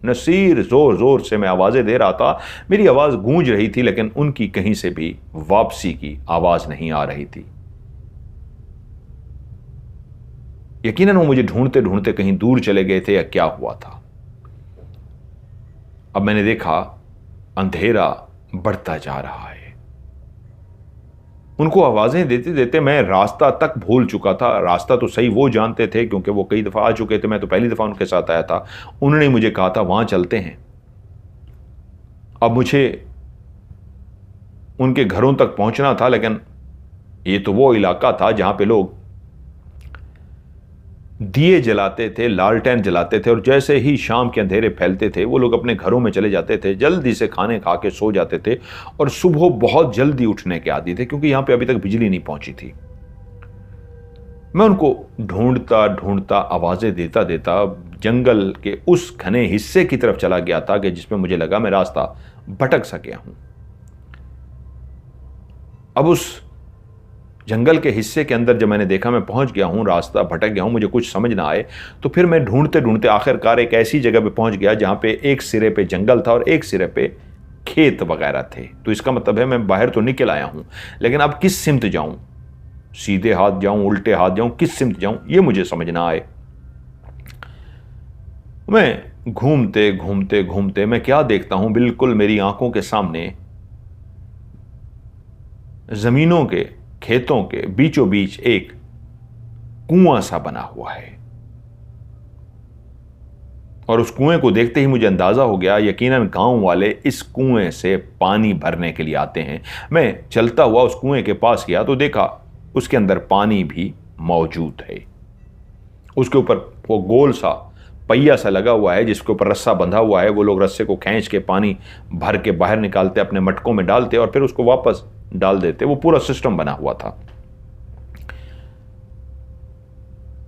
नसीर, ज़ोर ज़ोर से मैं आवाज़ें दे रहा था। मेरी आवाज़ गूंज रही थी लेकिन उनकी कहीं से भी वापसी की आवाज़ नहीं आ रही थी। यकीनन वो मुझे ढूंढते ढूंढते कहीं दूर चले गए थे या क्या हुआ था। अब मैंने देखा अंधेरा बढ़ता जा रहा है। उनको आवाज़ें देते देते मैं रास्ता तक भूल चुका था। रास्ता तो सही वो जानते थे क्योंकि वो कई दफ़ा आ चुके थे, मैं तो पहली दफ़ा उनके साथ आया था। उन्होंने मुझे कहा था वहाँ चलते हैं। अब मुझे उनके घरों तक पहुँचना था, लेकिन ये तो वो इलाका था जहाँ पे लोग दिए जलाते थे, लालटेन जलाते थे, और जैसे ही शाम के अंधेरे फैलते थे वो लोग अपने घरों में चले जाते थे, जल्दी से खाने खा के सो जाते थे और सुबह बहुत जल्दी उठने के आदी थे क्योंकि यहाँ पे अभी तक बिजली नहीं पहुंची थी। मैं उनको ढूंढता ढूंढता, आवाज़ें देता देता जंगल के उस घने हिस्से की तरफ चला गया था कि जिसमें मुझे लगा मैं रास्ता भटक सा गया हूं। अब उस जंगल के हिस्से के अंदर जब मैंने देखा मैं पहुंच गया हूं, रास्ता भटक गया हूं, मुझे कुछ समझ ना आए, तो फिर मैं ढूंढते ढूंढते आखिरकार एक ऐसी जगह पे पहुंच गया जहां पे एक सिरे पे जंगल था और एक सिरे पे खेत वगैरह थे। तो इसका मतलब है मैं बाहर तो निकल आया हूं, लेकिन अब किस सिमत जाऊं, सीधे हाथ जाऊं, उल्टे हाथ जाऊं, किस सिमत जाऊं, ये मुझे समझ ना आए। मैं घूमते घूमते घूमते मैं क्या देखता हूं, बिल्कुल मेरी आंखों के सामने जमीनों के, खेतों के बीचों बीच एक कुआं सा बना हुआ है। और उस कुएं को देखते ही मुझे अंदाजा हो गया, यकीनन गांव वाले इस कुएं से पानी भरने के लिए आते हैं। मैं चलता हुआ उस कुएं के पास गया तो देखा उसके अंदर पानी भी मौजूद है। उसके ऊपर वो गोल सा पहिया सा लगा हुआ है जिसके ऊपर रस्सा बंधा हुआ है। वो लोग रस्से को खींच के पानी भर के बाहर निकालते, अपने मटकों में डालते और फिर उसको वापस डाल देते। वो पूरा सिस्टम बना हुआ था।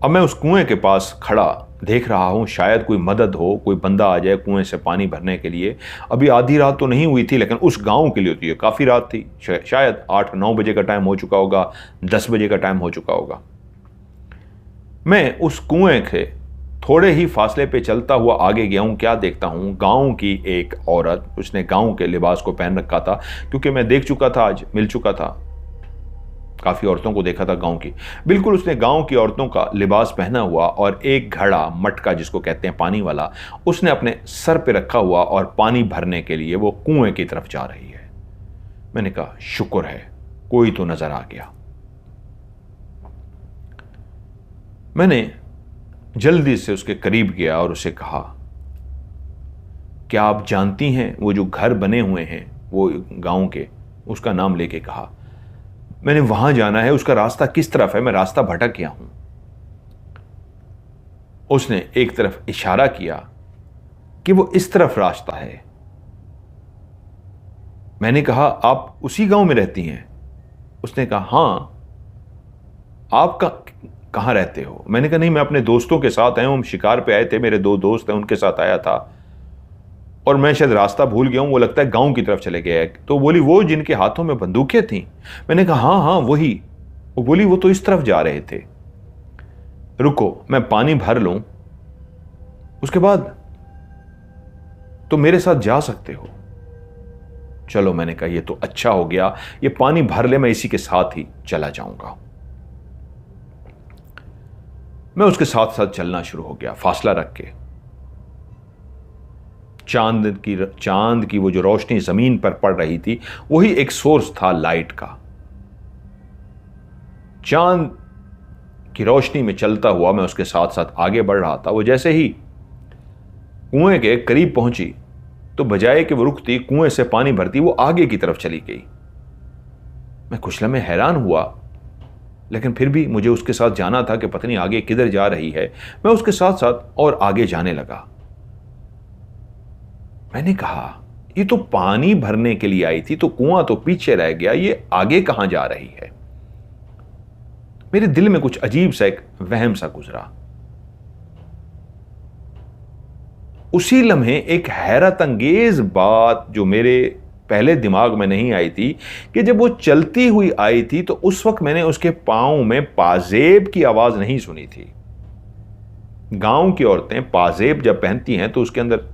अब मैं उस कुएं के पास खड़ा देख रहा हूं, शायद कोई मदद हो, कोई बंदा आ जाए कुएं से पानी भरने के लिए। अभी आधी रात तो नहीं हुई थी, लेकिन उस गांव के लिए होती है काफी रात थी। शायद 8-9 बजे का टाइम हो चुका होगा, 10 बजे का टाइम हो चुका होगा। मैं उस कुएं के थोड़े ही फासले पे चलता हुआ आगे गया हूं। क्या देखता हूं, गांव की एक औरत, उसने गांव के लिबास को पहन रखा था, क्योंकि मैं देख चुका था, आज मिल चुका था, काफी औरतों को देखा था गांव की। बिल्कुल उसने गांव की औरतों का लिबास पहना हुआ और एक घड़ा, मटका जिसको कहते हैं पानी वाला, उसने अपने सर पे रखा हुआ और पानी भरने के लिए वो कुएं की तरफ जा रही है। मैंने कहा शुक्र है कोई तो नजर आ गया। मैंने जल्दी से उसके करीब गया और उसे कहा, क्या आप जानती हैं वो जो घर बने हुए हैं वो गांव के, उसका नाम लेके कहा, मैंने वहां जाना है, उसका रास्ता किस तरफ है, मैं रास्ता भटक गया हूं। उसने एक तरफ इशारा किया कि वो इस तरफ रास्ता है। मैंने कहा आप उसी गांव में रहती हैं? उसने कहा हां। आप कहां रहते हो? मैंने कहा नहीं, मैं अपने दोस्तों के साथ आया हूं, हम शिकार पे आए थे, मेरे 2 दोस्त हैं, उनके साथ आया था और मैं शायद रास्ता भूल गया हूं, वो लगता है गांव की तरफ चले गए। तो बोली वो जिनके हाथों में बंदूकें थीं? मैंने कहा हाँ हाँ वही। वो बोली वो तो इस तरफ जा रहे थे। रुको मैं पानी भर लूं, उसके बाद तो मेरे साथ जा सकते हो। चलो, मैंने कहा ये तो अच्छा हो गया, ये पानी भर ले, मैं इसी के साथ ही चला जाऊंगा। मैं उसके साथ साथ चलना शुरू हो गया, फासला रख के। चांद की वो जो रोशनी जमीन पर पड़ रही थी वही एक सोर्स था लाइट का। चांद की रोशनी में चलता हुआ मैं उसके साथ साथ आगे बढ़ रहा था। वो जैसे ही कुएं के करीब पहुंची तो बजाय कि वो रुकती, कुएं से पानी भरती, वो आगे की तरफ चली गई। मैं कुछ लम्हे हैरान हुआ, लेकिन फिर भी मुझे उसके साथ जाना था कि पत्नी आगे किधर जा रही है। मैं उसके साथ साथ और आगे जाने लगा। मैंने कहा ये तो पानी भरने के लिए आई थी, तो कुआं तो पीछे रह गया, ये आगे कहां जा रही है? मेरे दिल में कुछ अजीब सा एक वहम सा गुजरा। उसी लम्हे एक हैरत अंगेज बात जो मेरे पहले दिमाग में नहीं आई थी कि जब वो चलती हुई आई थी तो उस वक्त मैंने उसके पांव में पाजेब की आवाज नहीं सुनी थी। गांव की औरतें पाजेब जब पहनती हैं तो उसके अंदर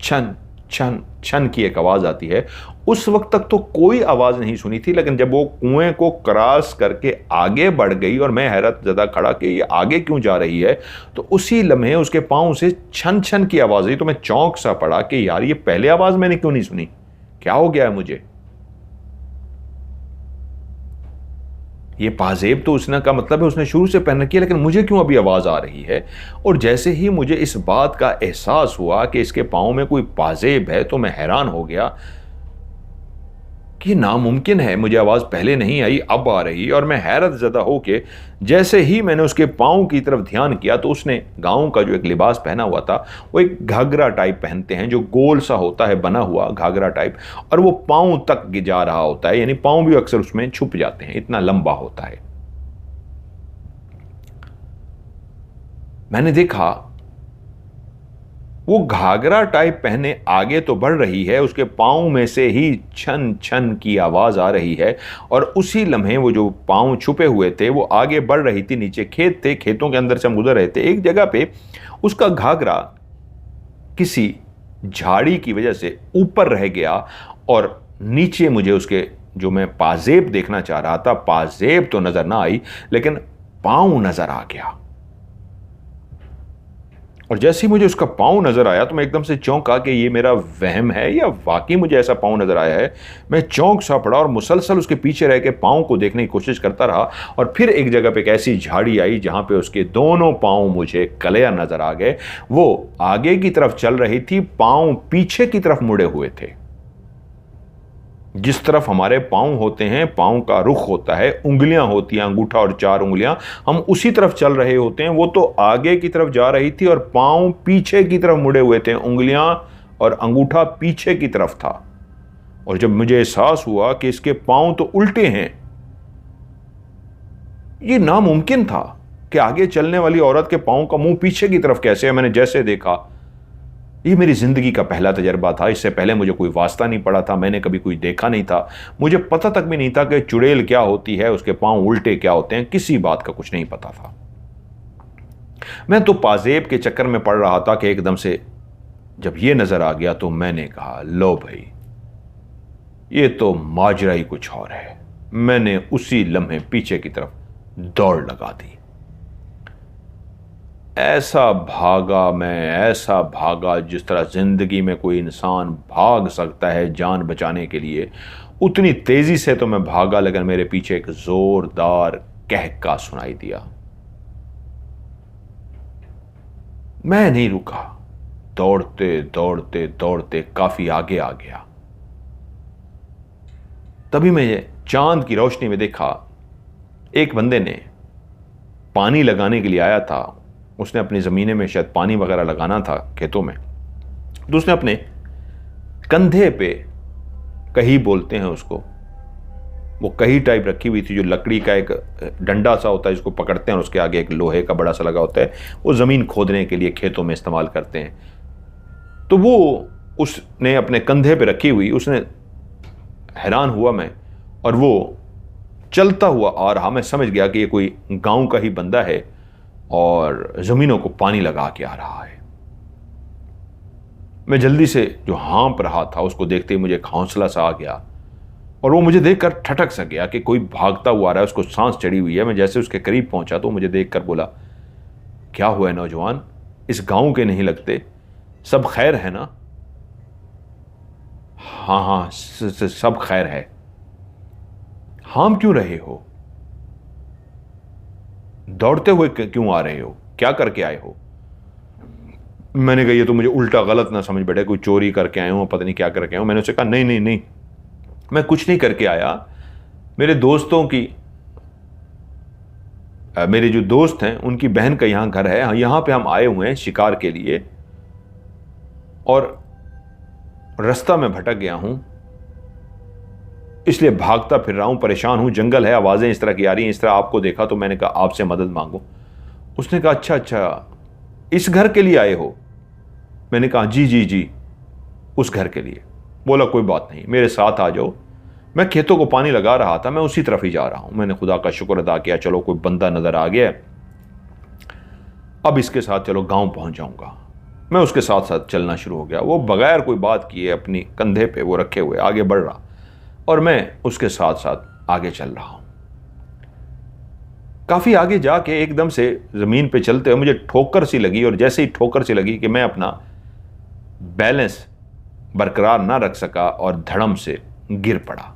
छन छन छन की एक आवाज आती है। उस वक्त तक तो कोई आवाज नहीं सुनी थी, लेकिन जब वो कुएं को क्रॉस करके आगे बढ़ गई और मैं हैरत ज़दा खड़ा कि ये आगे क्यों जा रही है, तो उसी लम्हे उसके पांव से छन छन की आवाज आई। तो मैं चौंक सा पड़ा कि यार ये पहले आवाज मैंने क्यों नहीं सुनी, क्या हो गया है मुझे। ये पाजेब तो उसने का मतलब है उसने शुरू से पहन रखी है, लेकिन मुझे क्यों अभी आवाज़ आ रही है। और जैसे ही मुझे इस बात का एहसास हुआ कि इसके पाँव में कोई पाजेब है, तो मैं हैरान हो गया कि नामुमकिन है, मुझे आवाज़ पहले नहीं आई, अब आ रही। और मैं हैरत ज़दा होके जैसे ही मैंने उसके पाँव की तरफ ध्यान किया, तो उसने गाँव का जो एक लिबास पहना हुआ था, वो एक घाघरा टाइप पहनते हैं जो गोल सा होता है, बना हुआ घाघरा टाइप, और वो पाँव तक जा रहा होता है, यानी पाँव भी अक्सर उसमें छुप जाते हैं, इतना लंबा होता है। मैंने देखा वो घाघरा टाइप पहने आगे तो बढ़ रही है, उसके पाँव में से ही छन छन की आवाज आ रही है। और उसी लम्हे वो जो पाँव छुपे हुए थे वो आगे बढ़ रही थी। नीचे खेत थे, खेतों के अंदर से हम गुजर रहे थे। एक जगह पे उसका घाघरा किसी झाड़ी की वजह से ऊपर रह गया और नीचे मुझे उसके जो मैं पाजेब देखना चाह रहा था, पाजेब तो नजर ना आई, लेकिन पाँव नजर आ गया। और जैसे ही मुझे उसका पाँव नजर आया तो मैं एकदम से चौंका कि ये मेरा वहम है या वाकई मुझे ऐसा पाँव नजर आया है। मैं चौंक सा पड़ा और मुसलसल उसके पीछे रह के पाँव को देखने की कोशिश करता रहा। और फिर एक जगह पे एक ऐसी झाड़ी आई जहां पे उसके दोनों पाँव मुझे कलियर नजर आ गए। वो आगे की तरफ चल रही थी, पाँव पीछे की तरफ मुड़े हुए थे। जिस तरफ हमारे पाँव होते हैं, पाँव का रुख होता है, उंगलियां होती हैं, अंगूठा और 4 उंगलियां, हम उसी तरफ चल रहे होते हैं। वो तो आगे की तरफ जा रही थी और पाँव पीछे की तरफ मुड़े हुए थे, उंगलियां और अंगूठा पीछे की तरफ था। और जब मुझे एहसास हुआ कि इसके पाँव तो उल्टे हैं, ये नामुमकिन था कि आगे चलने वाली औरत के पाँव का मुंह पीछे की तरफ कैसे है। मैंने जैसे देखा, ये मेरी जिंदगी का पहला तजर्बा था। इससे पहले मुझे कोई वास्ता नहीं पड़ा था, मैंने कभी कोई देखा नहीं था। मुझे पता तक भी नहीं था कि चुड़ैल क्या होती है, उसके पांव उल्टे क्या होते हैं, किसी बात का कुछ नहीं पता था। मैं तो पाजेब के चक्कर में पड़ रहा था कि एकदम से जब ये नजर आ गया तो मैंने कहा, लो भाई, ये तो माजरा ही कुछ और है। मैंने उसी लम्हे पीछे की तरफ दौड़ लगा दी। ऐसा भागा मैं, ऐसा भागा जिस तरह जिंदगी में कोई इंसान भाग सकता है जान बचाने के लिए, उतनी तेजी से तो मैं भागा। लेकिन मेरे पीछे एक जोरदार कहका सुनाई दिया। मैं नहीं रुका, दौड़ते दौड़ते दौड़ते काफी आगे आ गया। तभी मैं चांद की रोशनी में देखा, एक बंदे ने पानी लगाने के लिए आया था। उसने अपनी ज़मीने में शायद पानी वगैरह लगाना था खेतों में, तो उसने अपने कंधे पे कही बोलते हैं उसको, वो कही टाइप रखी हुई थी, जो लकड़ी का एक डंडा सा होता है जिसको पकड़ते हैं और उसके आगे एक लोहे का बड़ा सा लगा होता है, वो ज़मीन खोदने के लिए खेतों में इस्तेमाल करते हैं। तो वो उसने अपने कंधे पे रखी हुई, उसने हैरान हुआ मैं, और वो चलता हुआ आ रहा। मैं समझ गया कि ये कोई गांव का ही बंदा है और ज़मीनों को पानी लगा के आ रहा है। मैं जल्दी से जो हाँप रहा था उसको देखते ही मुझे एक हौसला सा आ गया, और वो मुझे देखकर ठटक सा गया कि कोई भागता हुआ आ रहा है, उसको सांस चढ़ी हुई है। मैं जैसे उसके करीब पहुंचा तो मुझे देखकर बोला, क्या हुआ है नौजवान, इस गांव के नहीं लगते, सब खैर है ना? हाँ हाँ, सब खैर है। हाम क्यों रहे हो? दौड़ते हुए क्यों आ रहे हो? क्या करके आए हो? मैंने कहा, ये तो मुझे उल्टा गलत ना समझ बैठे, कोई चोरी करके आए हो, पता नहीं क्या करके आए हो। मैंने उससे कहा, नहीं नहीं नहीं, मैं कुछ नहीं करके आया। मेरे दोस्तों की मेरे जो दोस्त हैं उनकी बहन का यहाँ घर है, यहाँ पे हम आए हुए हैं शिकार के लिए, और रास्ता में भटक गया हूं, इसलिए भागता फिर रहा हूं, परेशान हूं। जंगल है, आवाजें इस तरह की आ रही हैं, इस तरह आपको देखा तो मैंने कहा आपसे मदद मांगो। उसने कहा, अच्छा अच्छा, इस घर के लिए आए हो? मैंने कहा, जी जी जी, उस घर के लिए। बोला, कोई बात नहीं, मेरे साथ आ जाओ, मैं खेतों को पानी लगा रहा था, मैं उसी तरफ ही जा रहा हूं। मैंने खुदा का शुक्र अदा किया, चलो कोई बंदा नजर आ गया, अब इसके साथ चलो गांव पहुंच जाऊंगा। मैं उसके साथ साथ चलना शुरू हो गया। वो बगैर कोई बात किए अपनी कंधे पे वो रखे हुए आगे बढ़ रहा, और मैं उसके साथ साथ आगे चल रहा हूं। काफी आगे जाके एकदम से जमीन पे चलते हुए मुझे ठोकर सी लगी, और जैसे ही ठोकर सी लगी कि मैं अपना बैलेंस बरकरार ना रख सका और धड़म से गिर पड़ा।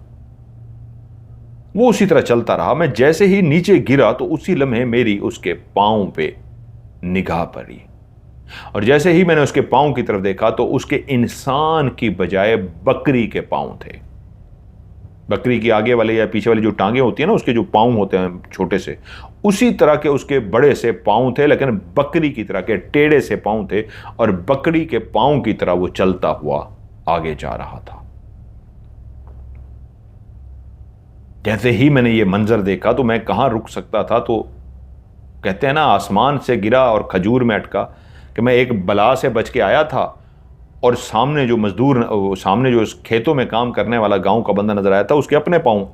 वो उसी तरह चलता रहा। मैं जैसे ही नीचे गिरा तो उसी लम्हे मेरी उसके पांव पे निगाह पड़ी, और जैसे ही मैंने उसके पांव की तरफ देखा तो उसके इंसान की बजाय बकरी के पांव थे। बकरी की आगे वाले या पीछे वाली जो टांगे होती है ना, उसके जो पांव होते हैं छोटे से, उसी तरह के उसके बड़े से पांव थे, लेकिन बकरी की तरह के टेढ़े से पांव थे, और बकरी के पांव की तरह वो चलता हुआ आगे जा रहा था। जैसे ही मैंने ये मंजर देखा तो मैं कहां रुक सकता था। तो कहते हैं ना, आसमान से गिरा और खजूर में अटका, कि मैं एक बला से बच के आया था, और सामने जो मजदूर, सामने जो खेतों में काम करने वाला गांव का बंदा नजर आया था, उसके अपने पांव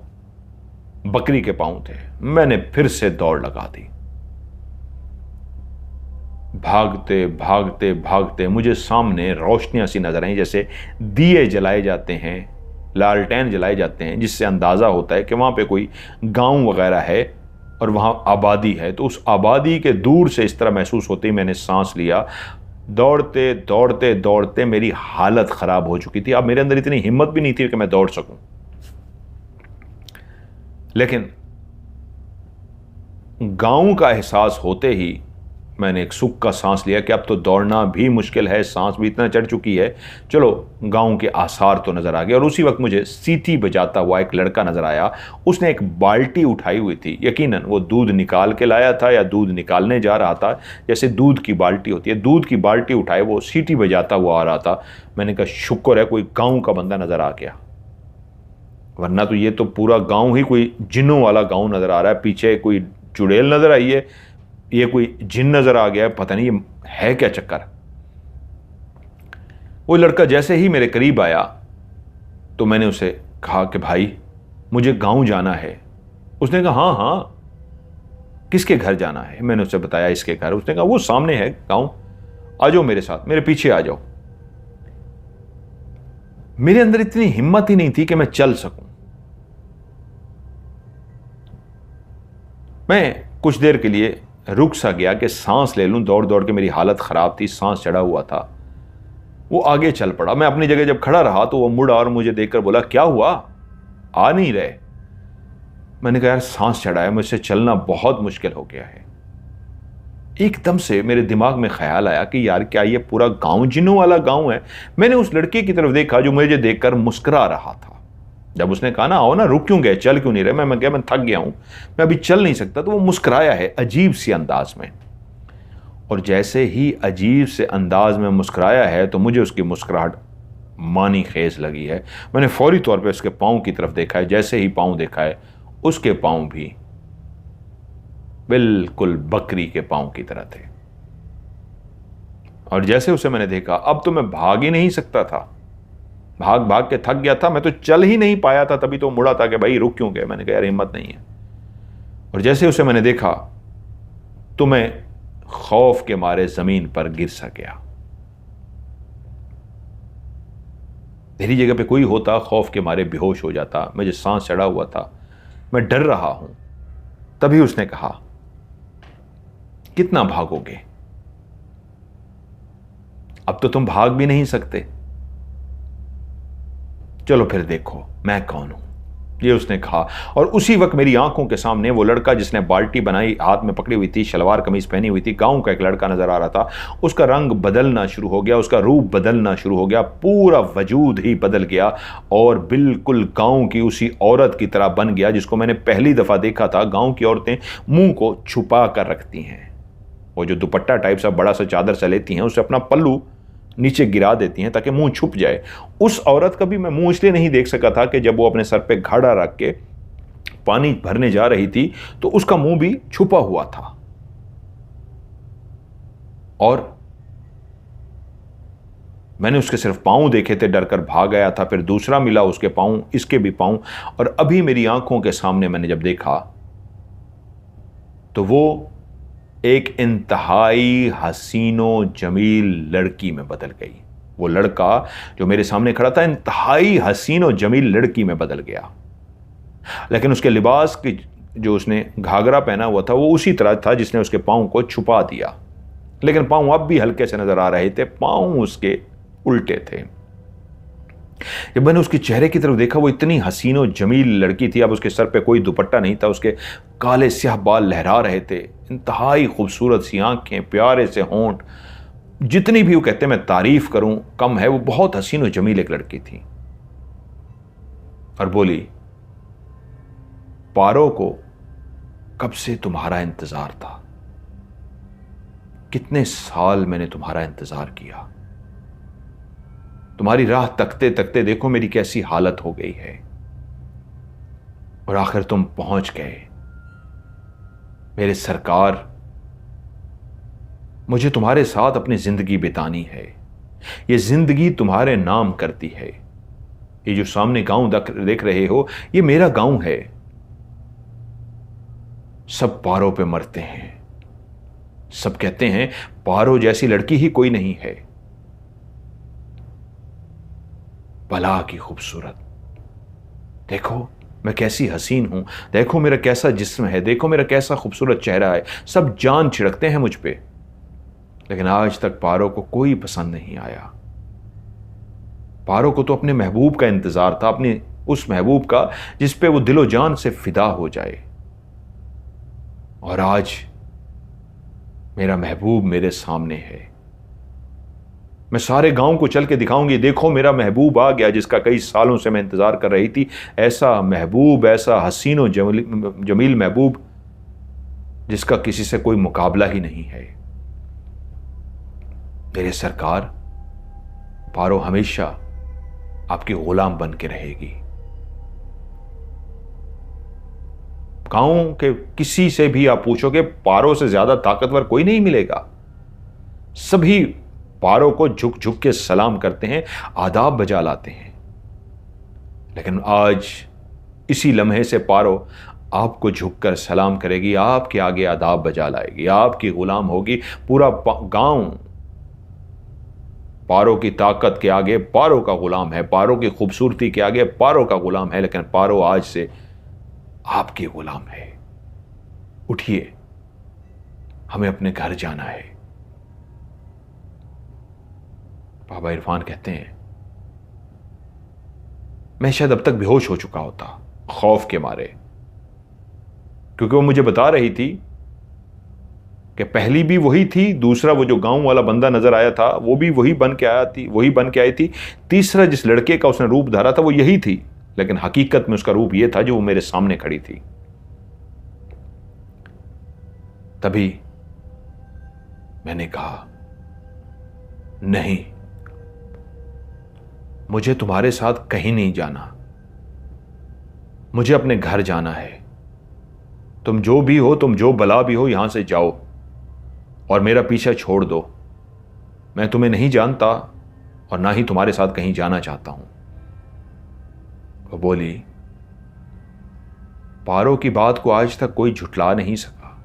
बकरी के पांव थे। मैंने फिर से दौड़ लगा दी। भागते भागते भागते मुझे सामने रोशनियां सी नजर आई, जैसे दिए जलाए जाते हैं, लालटेन जलाए जाते हैं, जिससे अंदाजा होता है कि वहां पे कोई गांव वगैरह है और वहां आबादी है। तो उस आबादी के दूर से इस तरह महसूस होते ही मैंने सांस लिया। दौड़ते दौड़ते दौड़ते मेरी हालत खराब हो चुकी थी। अब मेरे अंदर इतनी हिम्मत भी नहीं थी कि मैं दौड़ सकूं, लेकिन गांव का एहसास होते ही मैंने एक सुख का सांस लिया कि अब तो दौड़ना भी मुश्किल है, सांस भी इतना चढ़ चुकी है, चलो गांव के आसार तो नजर आ गए। और उसी वक्त मुझे सीटी बजाता हुआ एक लड़का नजर आया। उसने एक बाल्टी उठाई हुई थी, यकीनन वो दूध निकाल के लाया था या दूध निकालने जा रहा था। जैसे दूध की बाल्टी होती है, दूध की बाल्टी उठाए वो सीटी बजाता हुआ आ रहा था। मैंने कहा शुक्र है कोई गाँव का बंदा नजर आ गया, वरना तो ये तो पूरा गाँव ही कोई जिन्नों वाला गाँव नजर आ रहा है। पीछे कोई चुड़ैल नजर आई है, ये कोई जिन नजर आ गया है, पता नहीं ये है क्या चक्कर। वो लड़का जैसे ही मेरे करीब आया तो मैंने उसे कहा कि भाई मुझे गांव जाना है। उसने कहा हाँ हाँ, किसके घर जाना है? मैंने उसे बताया इसके घर। उसने कहा वो सामने है गांव, आ जाओ मेरे साथ, मेरे पीछे आ जाओ। मेरे अंदर इतनी हिम्मत ही नहीं थी कि मैं चल सकूं। मैं कुछ देर के लिए रुक सा गया कि सांस ले लूं। दौड़ दौड़ के मेरी हालत खराब थी, सांस चढ़ा हुआ था। वो आगे चल पड़ा। मैं अपनी जगह जब खड़ा रहा तो वो मुड़ा और मुझे देखकर बोला क्या हुआ, आ नहीं रहे? मैंने कहा यार सांस चढ़ा है, मुझसे चलना बहुत मुश्किल हो गया है। एकदम से मेरे दिमाग में ख्याल आया कि यार क्या ये पूरा गांव जिन्नों वाला गांव है? मैंने उस लड़के की तरफ देखा जो मुझे देखकर मुस्कुरा रहा था। जब उसने कहा ना आओ ना, रुक क्यों गए, चल क्यों नहीं रहे? मैं क्या, मैं थक गया हूं, मैं अभी चल नहीं सकता। तो वो मुस्कुराया है अजीब सी अंदाज में, और जैसे ही अजीब से अंदाज में मुस्कुराया है तो मुझे उसकी मुस्कुराहट मानी खेज लगी है। मैंने फौरी तौर पे उसके पाँव की तरफ देखा है। जैसे ही पाँव देखा है, उसके पाँव भी बिल्कुल बकरी के पाँव की तरह थे। और जैसे उसे मैंने देखा, अब तो मैं भाग ही नहीं सकता था, भाग भाग के थक गया था, मैं तो चल ही नहीं पाया था। तभी तो मुड़ा था कि भाई रुक क्यों गए? मैंने कहा यार हिम्मत नहीं है। और जैसे उसे मैंने देखा तो मैं खौफ के मारे जमीन पर गिर सा गया। मेरी जगह पे कोई होता खौफ के मारे बेहोश हो जाता। मुझे सांस चढ़ा हुआ था, मैं डर रहा हूं। तभी उसने कहा कितना भागोगे, अब तो तुम भाग भी नहीं सकते, चलो फिर देखो मैं कौन हूं, ये उसने कहा। और उसी वक्त मेरी आंखों के सामने वो लड़का जिसने बाल्टी बनाई हाथ में पकड़ी हुई थी, शलवार कमीज पहनी हुई थी, गांव का एक लड़का नजर आ रहा था। उसका रंग बदलना शुरू हो गया, उसका रूप बदलना शुरू हो गया, पूरा वजूद ही बदल गया और बिल्कुल गांव की उसी औरत की तरह बन गया जिसको मैंने पहली दफा देखा था। गांव की औरतें मुंह को छुपा कर रखती हैं, वो जो दुपट्टा टाइप सा बड़ा सा चादर सा लेती हैं, उससे अपना पल्लू नीचे गिरा देती हैं ताकि मुंह छुप जाए। उस औरत का भी मैं मुंह इसलिए नहीं देख सका था कि जब वो अपने सर पे घड़ा रख के पानी भरने जा रही थी तो उसका मुंह भी छुपा हुआ था। और मैंने उसके सिर्फ पांव देखे थे, डर कर भाग गया था। फिर दूसरा मिला, उसके पांव, इसके भी पांव। और अभी मेरी आंखों के सामने मैंने जब देखा तो वो एक इंतहाई हसीनो जमील लड़की में बदल गई। वो लड़का जो मेरे सामने खड़ा था इंतहाई हसीनो जमील लड़की में बदल गया, लेकिन उसके लिबास की जो उसने घाघरा पहना हुआ था वो उसी तरह था जिसने उसके पांव को छुपा दिया, लेकिन पांव अब भी हल्के से नजर आ रहे थे, पांव उसके उल्टे थे। जब मैंने उसके चेहरे की तरफ देखा, वो इतनी हसीन और जमील लड़की थी। अब उसके सर पे कोई दुपट्टा नहीं था, उसके काले स्याह बाल लहरा रहे थे, इंतहाई खूबसूरत सी आंखें, प्यारे से होंठ, जितनी भी वो कहते मैं तारीफ करूं कम है। वो बहुत हसीन और जमील एक लड़की थी। और बोली, पारो को कब से तुम्हारा इंतजार था, कितने साल मैंने तुम्हारा इंतजार किया, तुम्हारी राह तकते तकते देखो मेरी कैसी हालत हो गई है, और आखिर तुम पहुंच गए। मेरे सरकार, मुझे तुम्हारे साथ अपनी जिंदगी बितानी है, ये जिंदगी तुम्हारे नाम करती है। ये जो सामने गांव देख रहे हो, ये मेरा गांव है। सब पारो पे मरते हैं, सब कहते हैं पारो जैसी लड़की ही कोई नहीं है। भला की खूबसूरत, देखो मैं कैसी हसीन हूं, देखो मेरा कैसा जिस्म है, देखो मेरा कैसा खूबसूरत चेहरा है। सब जान छिड़कते हैं मुझ पे, लेकिन आज तक पारो को कोई पसंद नहीं आया। पारो को तो अपने महबूब का इंतजार था, अपने उस महबूब का जिस पे वो दिलो जान से फिदा हो जाए। और आज मेरा महबूब मेरे सामने है। मैं सारे गांव को चल के दिखाऊंगी, देखो मेरा महबूब आ गया, जिसका कई सालों से मैं इंतजार कर रही थी। ऐसा महबूब, ऐसा हसीन और जमील महबूब जिसका किसी से कोई मुकाबला ही नहीं है। मेरे सरकार, पारो हमेशा आपकी गुलाम बन के रहेगी। गांव के किसी से भी आप पूछोगे, पारो से ज्यादा ताकतवर कोई नहीं मिलेगा। सभी पारो को झुक झुक के सलाम करते हैं, आदाब बजा लाते हैं। लेकिन आज इसी लम्हे से पारो आपको झुककर सलाम करेगी, आपके आगे आदाब बजा लाएगी, आपकी गुलाम होगी। पूरा गांव पारो की ताकत के आगे पारो का गुलाम है, पारो की खूबसूरती के आगे पारो का गुलाम है। लेकिन पारो आज से आपकी गुलाम है। उठिए, हमें अपने घर जाना है। बाबा इरफान कहते हैं, मैं शायद अब तक बेहोश हो चुका होता खौफ के मारे, क्योंकि वो मुझे बता रही थी कि पहली भी वही थी, दूसरा वो जो गांव वाला बंदा नजर आया था वो भी वही बन के आई थी, तीसरा जिस लड़के का उसने रूप धारा था वो यही थी। लेकिन हकीकत में उसका रूप यह था जो वो मेरे सामने खड़ी थी। तभी मैंने कहा, नहीं, मुझे तुम्हारे साथ कहीं नहीं जाना, मुझे अपने घर जाना है। तुम जो भी हो, तुम जो बला भी हो, यहां से जाओ और मेरा पीछा छोड़ दो। मैं तुम्हें नहीं जानता और ना ही तुम्हारे साथ कहीं जाना चाहता हूं। वो बोली, पारो की बात को आज तक कोई झुठला नहीं सका,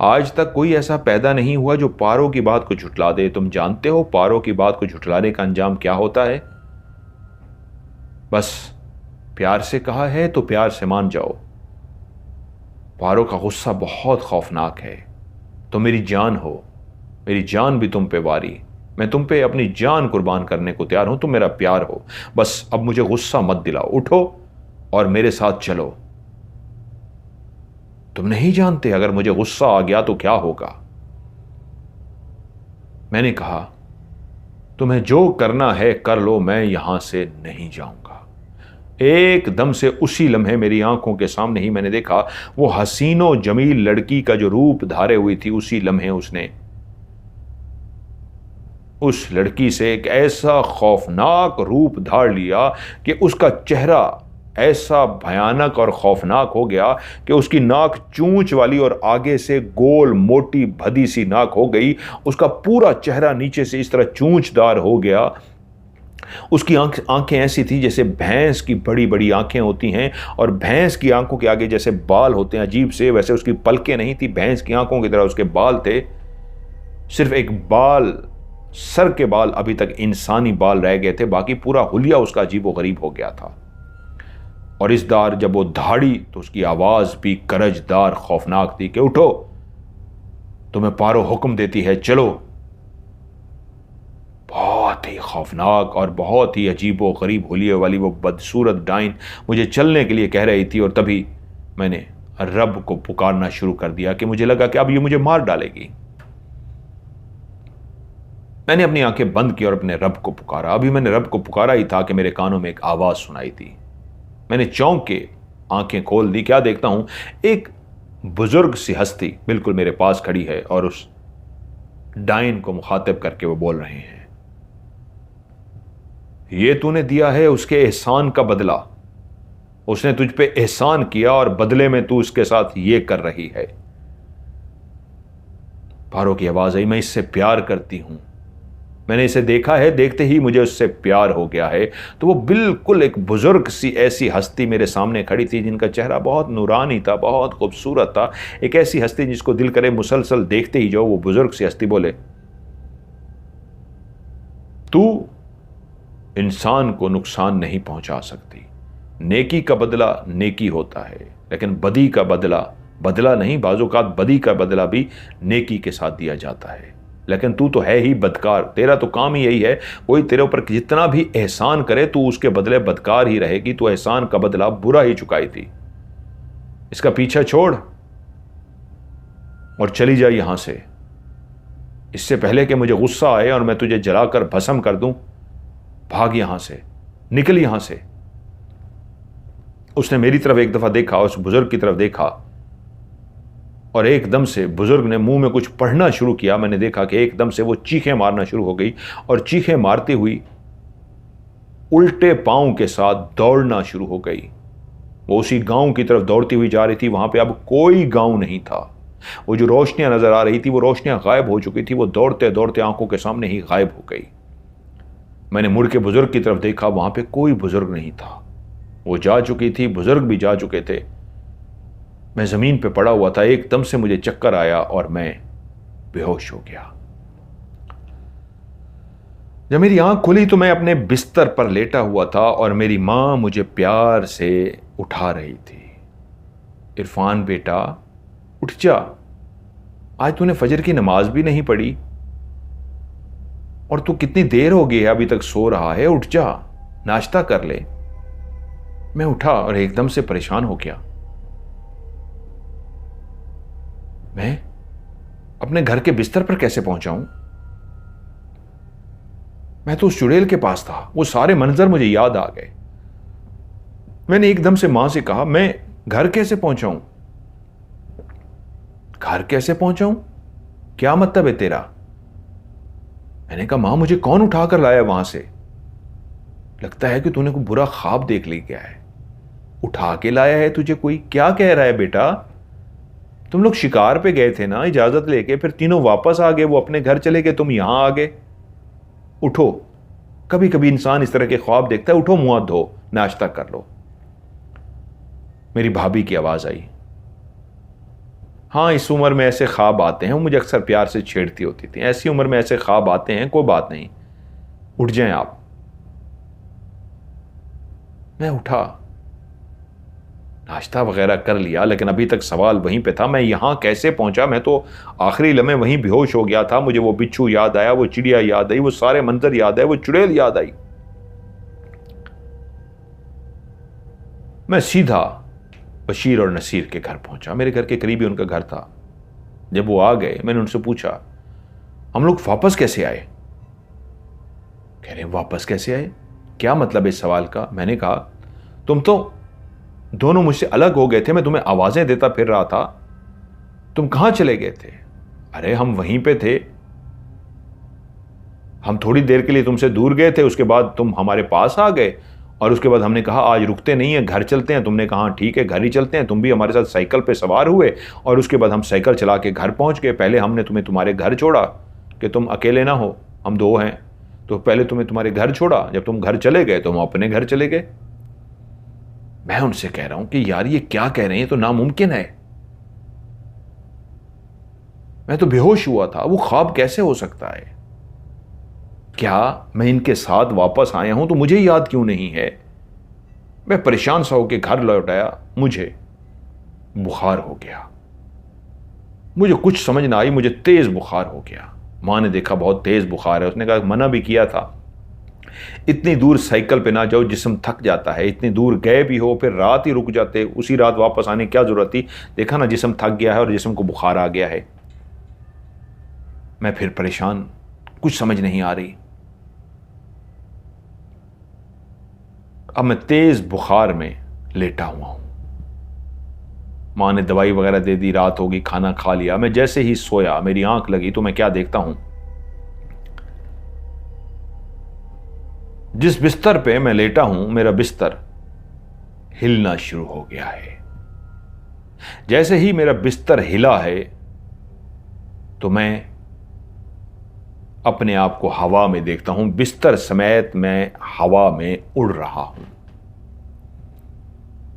आज तक कोई ऐसा पैदा नहीं हुआ जो पारो की बात को झुठला दे। तुम जानते हो पारो की बात को झुठलाने का अंजाम क्या होता है? बस प्यार से कहा है तो प्यार से मान जाओ। पारो का गुस्सा बहुत खौफनाक है। तुम मेरी जान हो, मेरी जान भी तुम पे वारी, मैं तुम पे अपनी जान कुर्बान करने को तैयार हूं, तुम मेरा प्यार हो। बस अब मुझे गुस्सा मत दिलाओ, उठो और मेरे साथ चलो। तुम नहीं जानते अगर मुझे गुस्सा आ गया तो क्या होगा। मैंने कहा, तुम्हें जो करना है कर लो, मैं यहां से नहीं जाऊंगा। एकदम से उसी लम्हे मेरी आंखों के सामने ही मैंने देखा वो हसीनो जमील लड़की का जो रूप धारे हुई थी, उसी लम्हे उसने उस लड़की से एक ऐसा खौफनाक रूप धार लिया कि उसका चेहरा ऐसा भयानक और खौफनाक हो गया कि उसकी नाक चूंच वाली और आगे से गोल मोटी भदी सी नाक हो गई। उसका पूरा चेहरा नीचे से इस तरह चूंचदार हो गया। उसकी आंखें ऐसी थी जैसे भैंस की बड़ी बड़ी आंखें होती हैं, और भैंस की आंखों के आगे जैसे बाल होते हैं अजीब से, वैसे उसकी पलकें नहीं थी, भैंस की आंखों की तरह उसके बाल थे। सिर्फ एक बाल, सर के बाल अभी तक इंसानी बाल रह गए थे, बाकी पूरा हुलिया उसका अजीबोगरीब हो गया था। और इस दार जब वो धाड़ी तो उसकी आवाज भी करजदार खौफनाक थी कि उठो, तुम्हें पारो हुक्म देती है, चलो। बहुत बहुत ही खौफनाक और बहुत ही अजीब व गरीब होलिये वाली वो बदसूरत डाइन मुझे चलने के लिए कह रही थी, और तभी मैंने रब को पुकारना शुरू कर दिया कि मुझे लगा कि अब ये मुझे मार डालेगी। मैंने अपनी आंखें बंद की और अपने रब को पुकारा। अभी मैंने रब को पुकारा ही था कि मेरे कानों में एक आवाज सुनाई दी। मैंने चौंक के आंखें खोल दी। क्या देखता हूं, एक बुजुर्ग सी हस्ती बिल्कुल मेरे पास खड़ी है और उस डाइन को मुखातिब करके वो बोल रहे हैं, ये तूने दिया है उसके एहसान का बदला। उसने तुझ पे एहसान किया और बदले में तू उसके साथ ये कर रही है। पारो की आवाज आई, मैं इससे प्यार करती हूं, मैंने इसे देखा है, देखते ही मुझे उससे प्यार हो गया है। तो वो बिल्कुल एक बुजुर्ग सी ऐसी हस्ती मेरे सामने खड़ी थी जिनका चेहरा बहुत नूरानी था, बहुत खूबसूरत था। एक ऐसी हस्ती जिसको दिल करे मुसलसल देखते ही जाओ। वो बुजुर्ग सी हस्ती बोले, तू इंसान को नुकसान नहीं पहुंचा सकती। नेकी का बदला नेकी होता है, लेकिन बदी का बदला बदला नहीं, बाज़-औक़ात बदी का बदला भी नेकी के साथ दिया जाता है। लेकिन तू तो है ही बदकार, तेरा तो काम ही यही है, कोई तेरे ऊपर जितना भी एहसान करे तू उसके बदले बदकार ही रहेगी। तू एहसान का बदला बुरा ही चुकाई थी। इसका पीछा छोड़ और चली जा यहां से, इससे पहले कि मुझे गुस्सा आए और मैं तुझे जलाकर भस्म कर दूं। भाग यहां से, निकल यहां से। उसने मेरी तरफ एक दफा देखा, उस बुजुर्ग की तरफ देखा, और एकदम से बुजुर्ग ने मुंह में कुछ पढ़ना शुरू किया। मैंने देखा कि एकदम से वो चीखें मारना शुरू हो गई, और चीखें मारती हुई उल्टे पांव के साथ दौड़ना शुरू हो गई। वो उसी गांव की तरफ दौड़ती हुई जा रही थी। वहां पे अब कोई गांव नहीं था। वो जो रोशनियां नजर आ रही थी वो रोशनियां गायब हो चुकी थी। वो दौड़ते दौड़ते आंखों के सामने ही गायब हो गई। मैंने मुड़ के बुजुर्ग की तरफ देखा, वहां पे कोई बुजुर्ग नहीं था। वो जा चुकी थी, बुजुर्ग भी जा चुके थे। मैं जमीन पे पड़ा हुआ था। एकदम से मुझे चक्कर आया और मैं बेहोश हो गया। जब मेरी आंख खुली तो मैं अपने बिस्तर पर लेटा हुआ था और मेरी मां मुझे प्यार से उठा रही थी। इरफान बेटा उठ जा, आज तूने फजर की नमाज भी नहीं पढ़ी और तू कितनी देर हो गई है अभी तक सो रहा है। उठ जा, नाश्ता कर ले। मैं उठा और एकदम से परेशान हो गया। मैं अपने घर के बिस्तर पर कैसे पहुंचा हूं? मैं तो उस चुड़ैल के पास था। वो सारे मंजर मुझे याद आ गए। मैंने एकदम से मां से कहा, मैं घर कैसे पहुंचा हूं? घर कैसे पहुंचा हूं? क्या मतलब है तेरा? मैंने कहा, मां मुझे कौन उठा कर लाया वहां से? लगता है कि तूने कोई बुरा ख्वाब देख ले गया है। उठा के लाया है तुझे कोई? क्या कह रहा है बेटा? तुम लोग शिकार पे गए थे ना इजाजत लेके, फिर तीनों वापस आ गए, वो अपने घर चले गए, तुम यहां आ गए। उठो, कभी कभी इंसान इस तरह के ख्वाब देखता है। उठो, मुंह हाथ धो, नाश्ता कर लो। मेरी भाभी की आवाज आई, हाँ इस उम्र में ऐसे ख्वाब आते हैं। वो मुझे अक्सर प्यार से छेड़ती होती थी, ऐसी उम्र में ऐसे ख्वाब आते हैं, कोई बात नहीं, उठ जाएं आप। मैं उठा, नाश्ता वगैरह कर लिया, लेकिन अभी तक सवाल वहीं पे था, मैं यहां कैसे पहुंचा? मैं तो आखिरी लम्हे वहीं बेहोश हो गया था। मुझे वो बिच्छू याद आया, वो चिड़िया याद आई, वो सारे मंजर याद आए, वो चुड़ैल याद आई। मैं सीधा बशीर और नसीर के घर पहुंचा। मेरे घर के करीब ही उनका घर था। जब वो आ गए मैंने उनसे पूछा, हम लोग वापस कैसे आए? कह रहे वापस कैसे आए? क्या मतलब इस सवाल का? मैंने कहा, तुम तो दोनों मुझसे अलग हो गए थे, मैं तुम्हें आवाजें देता फिर रहा था, तुम कहां चले गए थे? अरे हम वहीं पे थे, हम थोड़ी देर के लिए तुमसे दूर गए थे, उसके बाद तुम हमारे पास आ गए, और उसके बाद हमने कहा आज रुकते नहीं है, घर चलते हैं। तुमने कहा ठीक है घर ही चलते हैं। तुम भी हमारे साथ साइकिल पे सवार हुए और उसके बाद हम साइकिल चला के घर पहुंच गए। पहले हमने तुम्हें तुम्हारे घर छोड़ा कि तुम अकेले ना हो, हम दो हैं, तो पहले तुम्हें तुम्हारे घर छोड़ा, जब तुम घर चले गए तो हम अपने घर चले गए। मैं उनसे कह रहा हूं कि यार ये क्या कह रहे हैं, तो नामुमकिन है। मैं तो बेहोश हुआ था, वो ख्वाब कैसे हो सकता है? क्या मैं इनके साथ वापस आया हूं तो मुझे याद क्यों नहीं है? मैं परेशान सा होकर घर लौट आया। मुझे बुखार हो गया, मुझे कुछ समझ ना आई, मुझे तेज बुखार हो गया। मां ने देखा बहुत तेज बुखार है, उसने कहा मना भी किया था इतनी दूर साइकिल पे ना जाओ, जिस्म थक जाता है। इतनी दूर गए भी हो फिर रात ही रुक जाते, उसी रात वापस आने की क्या जरूरत थी। देखा ना, जिस्म थक गया है और जिस्म को बुखार आ गया है। मैं फिर परेशान, कुछ समझ नहीं आ रही। अब मैं तेज बुखार में लेटा हुआ हूं। मां ने दवाई वगैरह दे दी, रात होगी, खाना खा लिया। मैं जैसे ही सोया, मेरी आंख लगी तो मैं क्या देखता हूं, जिस बिस्तर पे मैं लेटा हूं, मेरा बिस्तर हिलना शुरू हो गया है। जैसे ही मेरा बिस्तर हिला है तो मैं अपने आप को हवा में देखता हूं। बिस्तर समेत मैं हवा में उड़ रहा हूं।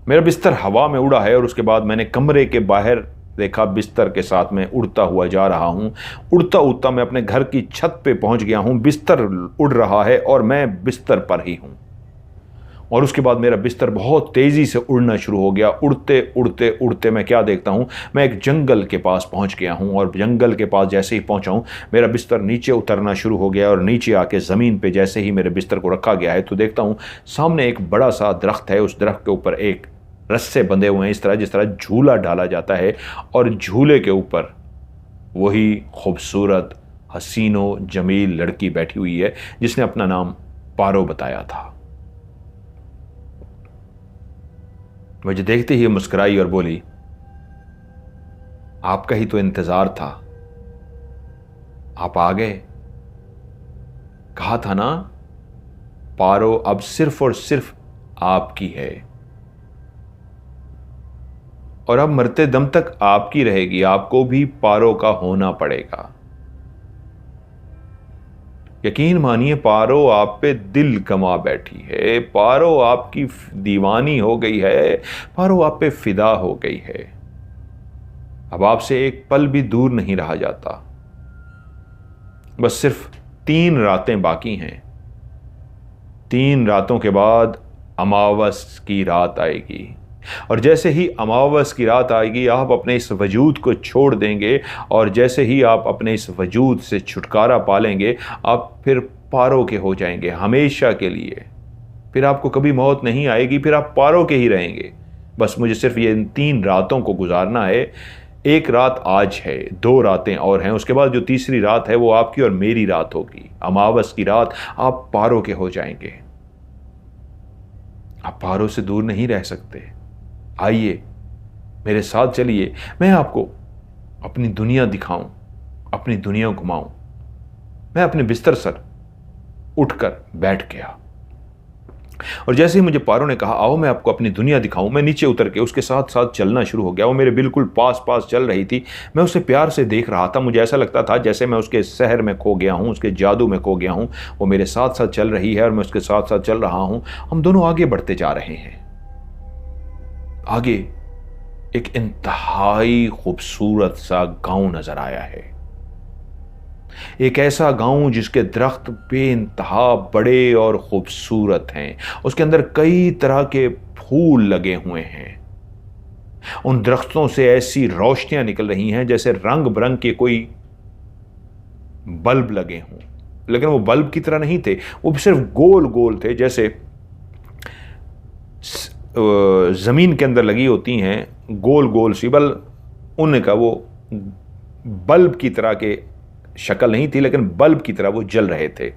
मेरा बिस्तर हवा में उड़ा है और उसके बाद मैंने कमरे के बाहर देखा, बिस्तर के साथ मैं उड़ता हुआ जा रहा हूं। उड़ता उड़ता मैं अपने घर की छत पे पहुंच गया हूं। बिस्तर उड़ रहा है और मैं बिस्तर पर ही हूं। और उसके बाद मेरा बिस्तर बहुत तेजी से उड़ना शुरू हो गया। उड़ते उड़ते उड़ते मैं क्या देखता हूं, मैं एक जंगल के पास पहुंच गया हूं। और जंगल के पास जैसे ही पहुंचा हूं, मेरा बिस्तर नीचे उतरना शुरू हो गया। और नीचे आके ज़मीन पे जैसे ही मेरे बिस्तर को रखा गया है तो देखता हूं सामने एक बड़ा सा दरख्त है। उस दरख्त के ऊपर एक रस्से बंधे हुए हैं, इस तरह जिस तरह झूला डाला जाता है। और झूले के ऊपर वही खूबसूरत हसीनो जमील लड़की बैठी हुई है जिसने अपना नाम पारो बताया था। मुझे देखते ही मुस्कुराई और बोली, आपका ही तो इंतजार था, आप आ गए। कहा था ना, पारो अब सिर्फ और सिर्फ आपकी है और अब मरते दम तक आपकी रहेगी। आपको भी पारो का होना पड़ेगा। यकीन मानिए, पारो आप पे दिल गमा बैठी है। पारो आपकी दीवानी हो गई है। पारो आप पे फिदा हो गई है। अब आपसे एक पल भी दूर नहीं रहा जाता। बस सिर्फ 3 रातें बाकी हैं। 3 रातों के बाद अमावस की रात आएगी। और जैसे ही अमावस की रात आएगी, आप अपने इस वजूद को छोड़ देंगे। और जैसे ही आप अपने इस वजूद से छुटकारा पालेंगे, आप फिर पारो के हो जाएंगे हमेशा के लिए। फिर आपको कभी मौत नहीं आएगी, फिर आप पारो के ही रहेंगे। बस मुझे सिर्फ ये 3 रातों को गुजारना है। एक रात आज है, 2 रातें और हैं। उसके बाद जो तीसरी रात है वो आपकी और मेरी रात होगी। अमावस की रात आप पारो के हो जाएंगे। आप पारो से दूर नहीं रह सकते। आइए मेरे साथ चलिए, मैं आपको अपनी दुनिया दिखाऊं, अपनी दुनिया घुमाऊं। मैं अपने बिस्तर से उठकर बैठ गया और जैसे ही मुझे पारो ने कहा, आओ मैं आपको अपनी दुनिया दिखाऊं, मैं नीचे उतर के उसके साथ साथ चलना शुरू हो गया। वो मेरे बिल्कुल पास पास चल रही थी। मैं उसे प्यार से देख रहा था। मुझे ऐसा लगता था जैसे मैं उसके शहर में खो गया हूं, उसके जादू में खो गया हूं। वो मेरे साथ साथ चल रही है और मैं उसके साथ साथ चल रहा हूं। हम दोनों आगे बढ़ते जा रहे हैं। आगे एक इंतहाई खूबसूरत सा गांव नजर आया है। एक ऐसा गांव जिसके दरख्त बेइंतहा बड़े और खूबसूरत हैं। उसके अंदर कई तरह के फूल लगे हुए हैं। उन दरख्तों से ऐसी रोशनियां निकल रही हैं जैसे रंग बिरंग के कोई बल्ब लगे हों। लेकिन वो बल्ब की तरह नहीं थे, वो सिर्फ गोल गोल थे, जैसे जमीन के अंदर लगी होती हैं गोल गोल सी बल। उनका वो बल्ब की तरह के शक्ल नहीं थी, लेकिन बल्ब की तरह वो जल रहे थे।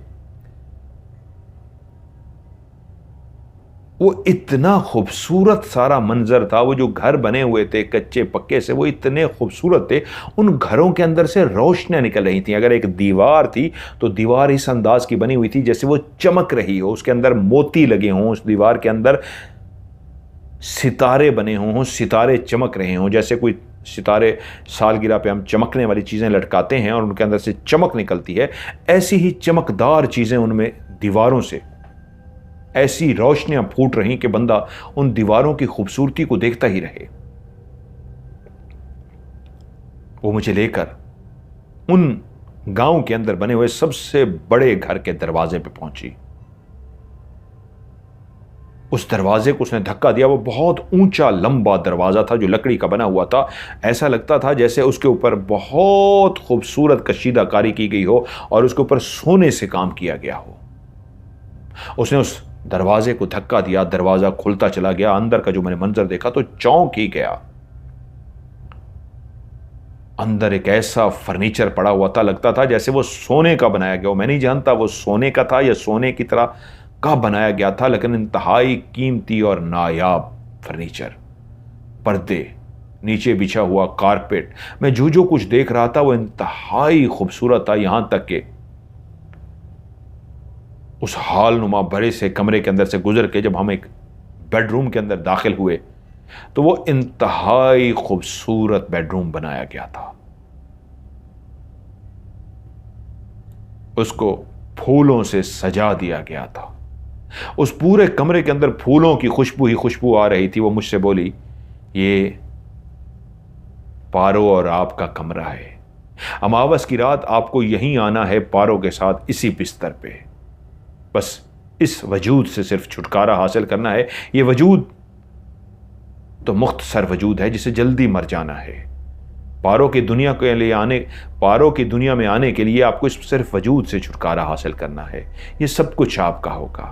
वो इतना खूबसूरत सारा मंजर था। वो जो घर बने हुए थे कच्चे पक्के से, वो इतने खूबसूरत थे। उन घरों के अंदर से रोशनियां निकल रही थी। अगर एक दीवार थी तो दीवार इस अंदाज की बनी हुई थी जैसे वो चमक रही हो, उसके अंदर मोती लगे हों, उस दीवार के अंदर सितारे बने हों, सितारे चमक रहे हों। जैसे कोई सितारे सालगिरह पे हम चमकने वाली चीज़ें लटकाते हैं और उनके अंदर से चमक निकलती है, ऐसी ही चमकदार चीज़ें उनमें दीवारों से ऐसी रोशनियां फूट रही कि बंदा उन दीवारों की खूबसूरती को देखता ही रहे। वो मुझे लेकर उन गांव के अंदर बने हुए सबसे बड़े घर के दरवाजे पे पहुंची। उस दरवाजे को उसने धक्का दिया। वो बहुत ऊंचा लंबा दरवाजा था जो लकड़ी का बना हुआ था। ऐसा लगता था जैसे उसके ऊपर बहुत खूबसूरत कशीदाकारी की गई हो और उसके ऊपर सोने से काम किया गया हो। उसने उस दरवाजे को धक्का दिया, दरवाजा खुलता चला गया। अंदर का जो मैंने मंजर देखा तो चौंक ही गया। अंदर एक ऐसा फर्नीचर पड़ा हुआ था, लगता था जैसे वो सोने का बनाया गया हो। मैं नहीं जानता वो सोने का था या सोने की तरह का बनाया गया था, लेकिन इंतहाई कीमती और नायाब फर्नीचर, पर्दे, नीचे बिछा हुआ कारपेट। मैं जो जो कुछ देख रहा था वो इंतहाई खूबसूरत था। यहां तक कि उस हाल नुमा बड़े से कमरे के अंदर से गुजर के जब हम एक बेडरूम के अंदर दाखिल हुए तो वो इंतहाई खूबसूरत बेडरूम बनाया गया था। उसको फूलों से सजा दिया गया था। उस पूरे कमरे के अंदर फूलों की खुशबू ही खुशबू आ रही थी। वो मुझसे बोली, ये पारो और आपका कमरा है, अमावस की रात आपको यहीं आना है पारो के साथ इसी बिस्तर पे। बस इस वजूद से सिर्फ छुटकारा हासिल करना है। ये वजूद तो मुख्तसर वजूद है जिसे जल्दी मर जाना है। पारो की दुनिया में आने के लिए आपको इस सिर्फ वजूद से छुटकारा हासिल करना है। ये सब कुछ आपका होगा।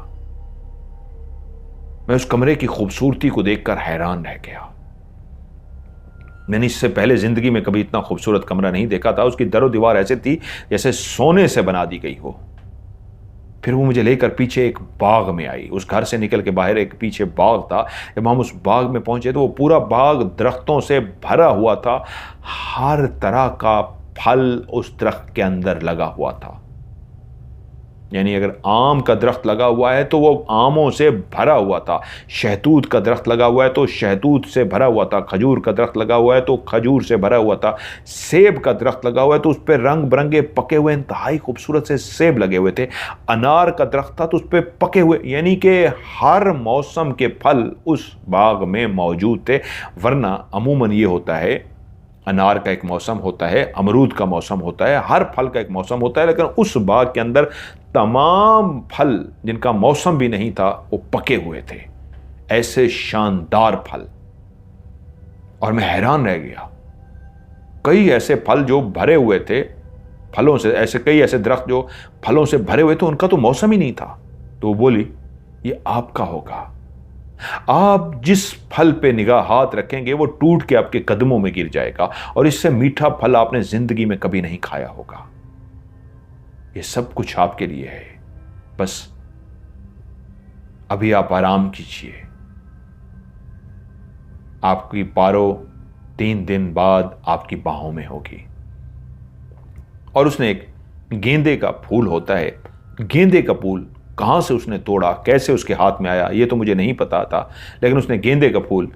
मैं उस कमरे की खूबसूरती को देखकर हैरान रह गया। मैंने इससे पहले जिंदगी में कभी इतना खूबसूरत कमरा नहीं देखा था। उसकी दरो दीवार ऐसे थी जैसे सोने से बना दी गई हो। फिर वो मुझे लेकर पीछे एक बाग में आई। उस घर से निकल के बाहर एक पीछे बाग था। जब हम उस बाग में पहुंचे तो वो पूरा बाग दरख्तों से भरा हुआ था। हर तरह का फल उस दरख्त के अंदर लगा हुआ था। यानी अगर आम का दरख्त लगा हुआ है तो वो आमों से भरा हुआ था। शहतूत का दरख्त लगा हुआ है तो शहतूत से भरा हुआ था। खजूर का दरख्त लगा हुआ है तो खजूर से भरा हुआ था। सेब का दरख्त लगा हुआ है तो उस पर रंग बिरंगे पके हुए इंतहाई खूबसूरत से सेब लगे हुए थे। अनार का दरख्त था तो उस पर पके हुए, यानी कि हर मौसम के फल उस बाग में मौजूद थे। वरना अमूमन ये होता है, अनार का एक मौसम होता है, अमरूद का मौसम होता है, हर फल का एक मौसम होता है, लेकिन उस बाग के अंदर तमाम फल जिनका मौसम भी नहीं था वो पके हुए थे। ऐसे शानदार फल। और मैं हैरान रह गया। कई ऐसे फल जो भरे हुए थे फलों से, ऐसे कई ऐसे दरख्त जो फलों से भरे हुए थे, उनका तो मौसम ही नहीं था। तो वो बोली, ये आपका होगा। आप जिस फल पे निगाह हाथ रखेंगे वो टूट के आपके कदमों में गिर जाएगा, और इससे मीठा फल आपने जिंदगी में कभी नहीं खाया होगा। ये सब कुछ आपके लिए है। बस अभी आप आराम कीजिए। आपकी पारो 3 दिन बाद आपकी बाहों में होगी। और उसने एक गेंदे का फूल होता है, गेंदे का फूल कहां से उसने तोड़ा, कैसे उसके हाथ में आया, यह तो मुझे नहीं पता था, लेकिन उसने गेंदे का फूल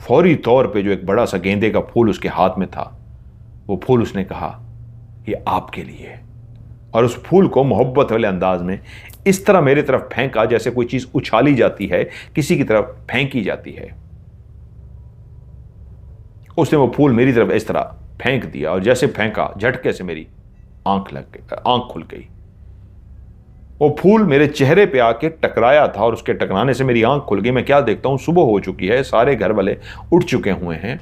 फौरी तौर पे, जो एक बड़ा सा गेंदे का फूल उसके हाथ में था, वो फूल उसने कहा, ये आपके लिए। और उस फूल को मोहब्बत वाले अंदाज में इस तरह मेरी तरफ फेंका जैसे कोई चीज उछाली जाती है, किसी की तरफ फेंकी जाती है। उसने वो फूल मेरी तरफ इस तरह फेंक दिया, और जैसे फेंका झटके से मेरी आंख खुल गई। वो फूल मेरे चेहरे पे आके टकराया था, और उसके टकराने से मेरी आंख खुल गई। मैं क्या देखता हूं, सुबह हो चुकी है, सारे घर वाले उठ चुके हुए हैं,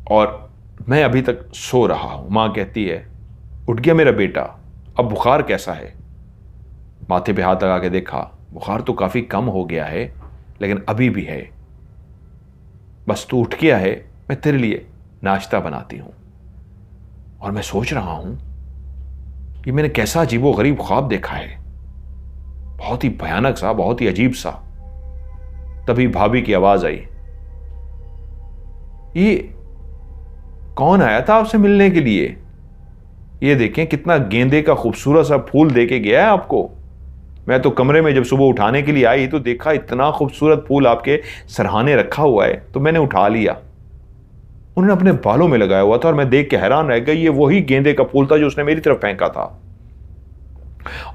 और मैं अभी तक सो रहा हूं। मां कहती है, उठ गया मेरा बेटा, अब बुखार कैसा है? माथे पे हाथ लगा के देखा, बुखार तो काफी कम हो गया है, लेकिन अभी भी है। बस तू उठ गया है, मैं तेरे लिए नाश्ता बनाती हूं। और मैं सोच रहा हूं, ये मैंने कैसा अजीबो गरीब ख्वाब देखा है, बहुत ही भयानक सा, बहुत ही अजीब सा। तभी भाभी की आवाज आई, ये कौन आया था आपसे मिलने के लिए? ये देखें कितना गेंदे का खूबसूरत सा फूल देके गया है आपको। मैं तो कमरे में जब सुबह उठाने के लिए आई तो देखा इतना खूबसूरत फूल आपके सरहाने रखा हुआ है, तो मैंने उठा लिया। उन्होंने अपने बालों में लगाया हुआ था, और मैं देख के हैरान रह गया। ये वही गेंदे का फूल था जो उसने मेरी तरफ फेंका था,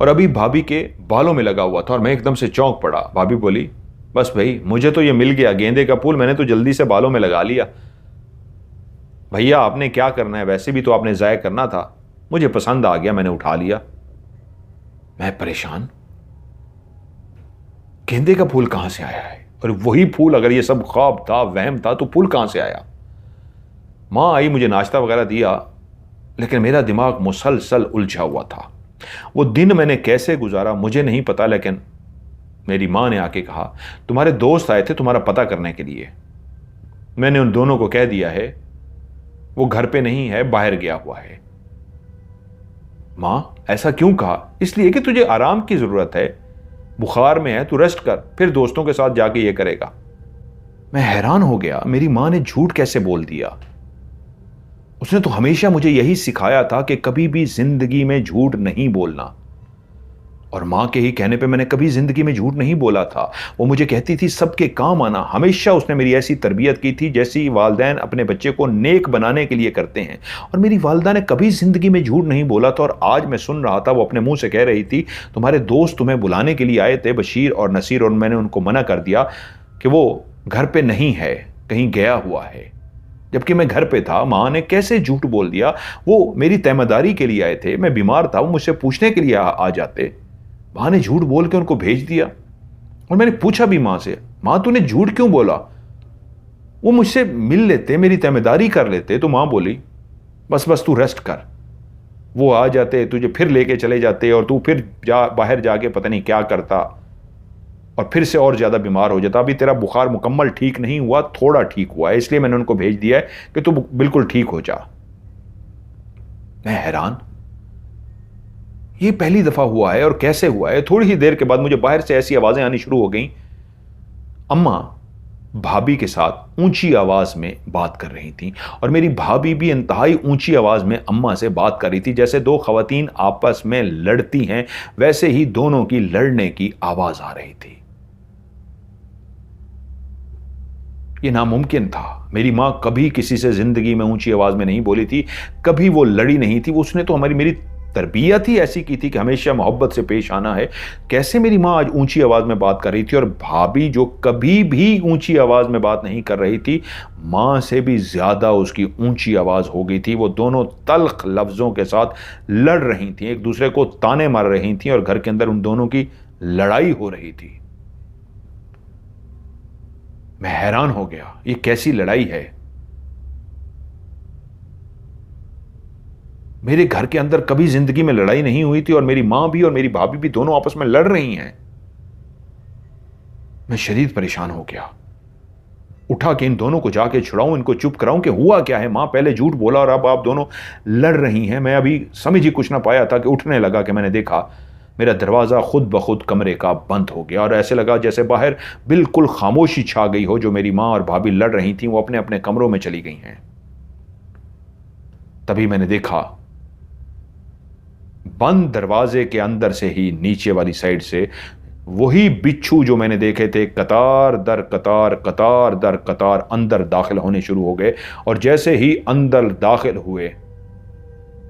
और अभी भाभी के बालों में लगा हुआ था, और मैं एकदम से चौंक पड़ा। भाभी बोली, बस भाई मुझे तो ये मिल गया गेंदे का फूल, मैंने तो जल्दी से बालों में लगा लिया। भैया आपने क्या करना है, वैसे भी तो आपने ज़ाया करना था, मुझे पसंद आ गया, मैंने उठा लिया। मैं परेशान, गेंदे का फूल कहां से आया है? और वही फूल, अगर ये सब ख्वाब था, वहम था, तो फूल कहां से आया? मां आई, मुझे नाश्ता वगैरह दिया, लेकिन मेरा दिमाग मुसलसल उलझा हुआ था। वो दिन मैंने कैसे गुजारा मुझे नहीं पता, लेकिन मेरी मां ने आके कहा, तुम्हारे दोस्त आए थे तुम्हारा पता करने के लिए। मैंने उन दोनों को कह दिया है वो घर पे नहीं है, बाहर गया हुआ है। मां, ऐसा क्यों कहा? इसलिए कि तुझे आराम की जरूरत है, बुखार में है, तू रेस्ट कर, फिर दोस्तों के साथ जाके ये करेगा। मैं हैरान हो गया, मेरी मां ने झूठ कैसे बोल दिया? उसने तो हमेशा मुझे यही सिखाया था कि कभी भी जिंदगी में झूठ नहीं बोलना, और मां के ही कहने पे मैंने कभी जिंदगी में झूठ नहीं बोला था। वो मुझे कहती थी सबके काम आना। हमेशा उसने मेरी ऐसी तरबियत की थी जैसी वालिदैन अपने बच्चे को नेक बनाने के लिए करते हैं, और मेरी वालिदा ने कभी जिंदगी में झूठ नहीं बोला था। और आज मैं सुन रहा था वो अपने मुंह से कह रही थी, तुम्हारे दोस्त तुम्हें बुलाने के लिए आए थे, बशीर और नसीर, और मैंने उनको मना कर दिया कि वो घर पे नहीं है, कहीं गया हुआ है, जबकि मैं घर पे था। मां ने कैसे झूठ बोल दिया? वो मेरी तैमदारी के लिए आए थे, मैं बीमार था, वो मुझसे पूछने के लिए आ जाते। मां ने झूठ बोल के उनको भेज दिया। और मैंने पूछा भी मां से, मां तूने झूठ क्यों बोला? वो मुझसे मिल लेते, मेरी तैमदारी कर लेते। तो मां बोली, बस तू रेस्ट कर। वो आ जाते, तुझे फिर लेके चले जाते, और तू फिर बाहर जाके पता नहीं क्या करता, और फिर से और ज्यादा बीमार हो जाता। अभी तेरा बुखार मुकम्मल ठीक नहीं हुआ, थोड़ा ठीक हुआ है, इसलिए मैंने उनको भेज दिया है कि तू बिल्कुल ठीक हो जा। मैं हैरान, ये पहली दफा हुआ है और कैसे हुआ है? थोड़ी ही देर के बाद मुझे बाहर से ऐसी आवाजें आनी शुरू हो गईं। अम्मा भाभी के साथ ऊंची आवाज में बात कर रही थी, और मेरी भाभी भी इंतहाई ऊंची आवाज में अम्मा से बात कर रही थी। जैसे दो खवातीन आपस में लड़ती हैं, वैसे ही दोनों की लड़ने की आवाज आ रही थी। यह नामुमकिन था। मेरी मां कभी किसी से जिंदगी में ऊंची आवाज में नहीं बोली थी, कभी वो लड़ी नहीं थी। उसने तो मेरी तरबियत ही ऐसी की थी कि हमेशा मोहब्बत से पेश आना है। कैसे मेरी मां आज ऊंची आवाज में बात कर रही थी? और भाभी जो कभी भी ऊंची आवाज में बात नहीं कर रही थी, मां से भी ज्यादा उसकी ऊंची आवाज हो गई थी। वो दोनों तल्ख लफ्जों के साथ लड़ रही थी, एक दूसरे को ताने मार रही थी, और घर के अंदर उन दोनों की लड़ाई हो रही थी। मैं हैरान हो गया, ये कैसी लड़ाई है? मेरे घर के अंदर कभी जिंदगी में लड़ाई नहीं हुई थी, और मेरी मां भी और मेरी भाभी भी दोनों आपस में लड़ रही हैं। मैं शदीद परेशान हो गया। उठा कि इन दोनों को जाके छुड़ाऊं, इनको चुप कराऊं कि हुआ क्या है। मां पहले झूठ बोला और अब आप दोनों लड़ रही हैं। मैं अभी समझ ही कुछ ना पाया था कि उठने लगा कि मैंने देखा मेरा दरवाजा खुद ब खुद कमरे का बंद हो गया, और ऐसे लगा जैसे बाहर बिल्कुल खामोशी छा गई हो। जो मेरी मां और भाभी लड़ रही थी वो अपने अपने कमरों में चली गई हैं। तभी मैंने देखा बंद दरवाजे के अंदर से ही नीचे वाली साइड से वही बिच्छू जो मैंने देखे थे कतार दर कतार, कतार दर कतार अंदर दाखिल होने शुरू हो गए। और जैसे ही अंदर दाखिल हुए,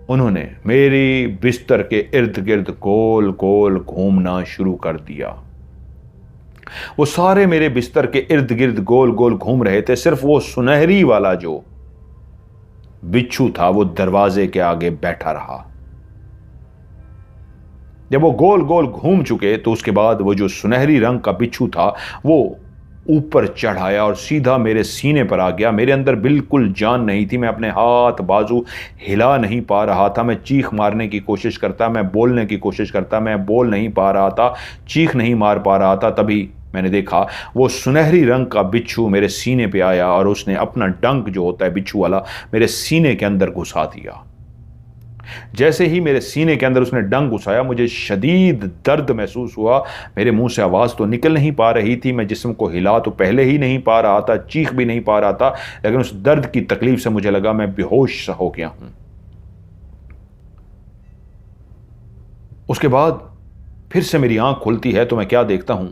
उन्होंने मेरी बिस्तर के इर्द गिर्द गोल गोल घूमना शुरू कर दिया। वो सारे मेरे बिस्तर के इर्द गिर्द गोल गोल घूम रहे थे। सिर्फ वो सुनहरी वाला जो बिच्छू था वो दरवाजे के आगे बैठा रहा। जब वो गोल गोल घूम चुके तो उसके बाद वो जो सुनहरी रंग का बिच्छू था वो ऊपर चढ़ आया और सीधा मेरे सीने पर आ गया। मेरे अंदर बिल्कुल जान नहीं थी। मैं अपने हाथ बाजू हिला नहीं पा रहा था। मैं चीख मारने की कोशिश करता, मैं बोलने की कोशिश करता, मैं बोल नहीं पा रहा था, चीख नहीं मार पा रहा था। तभी मैंने देखा वो सुनहरी रंग का बिच्छू मेरे सीने पे आया और उसने अपना डंक जो होता है बिच्छू वाला मेरे सीने के अंदर घुसा दिया। जैसे ही मेरे सीने के अंदर उसने डंक घुसाया, मुझे शदीद दर्द महसूस हुआ। मेरे मुंह से आवाज़ तो निकल नहीं पा रही थी, मैं जिस्म को हिला तो पहले ही नहीं पा रहा था, चीख भी नहीं पा रहा था, लेकिन उस दर्द की तकलीफ से मुझे लगा मैं बेहोश सा हो गया हूं। उसके बाद फिर से मेरी आंख खुलती है तो मैं क्या देखता हूं,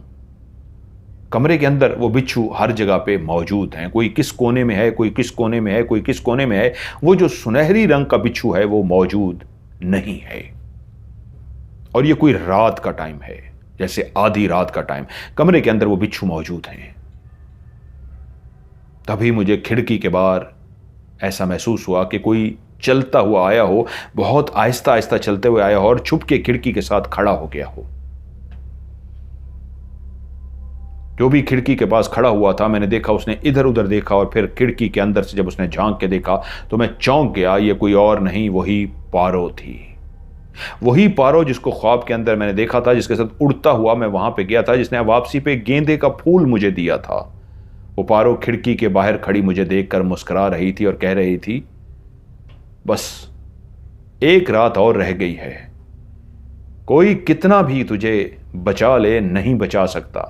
कमरे के अंदर वो बिच्छू हर जगह पे मौजूद हैं। कोई किस कोने में है, कोई किस कोने में है, कोई किस कोने में है। वो जो सुनहरी रंग का बिच्छू है वो मौजूद नहीं है। और ये कोई रात का टाइम है, जैसे आधी रात का टाइम। कमरे के अंदर वो बिच्छू मौजूद हैं। तभी मुझे खिड़की के बाहर ऐसा महसूस हुआ कि कोई चलता हुआ आया हो, बहुत आहिस्ता आहिस्ता चलते हुए आया हो और छुप के खिड़की के साथ खड़ा हो गया हो। जो भी खिड़की के पास खड़ा हुआ था, मैंने देखा उसने इधर उधर देखा और फिर खिड़की के अंदर से जब उसने झांक के देखा तो मैं चौंक गया। ये कोई और नहीं, वही पारो थी। वही पारो जिसको ख्वाब के अंदर मैंने देखा था, जिसके साथ उड़ता हुआ मैं वहां पे गया था, जिसने वापसी पे गेंदे का फूल मुझे दिया था। वो पारो खिड़की के बाहर खड़ी मुझे देखकर मुस्कुरा रही थी और कह रही थी, बस एक रात और रह गई है, कोई कितना भी तुझे बचा ले नहीं बचा सकता।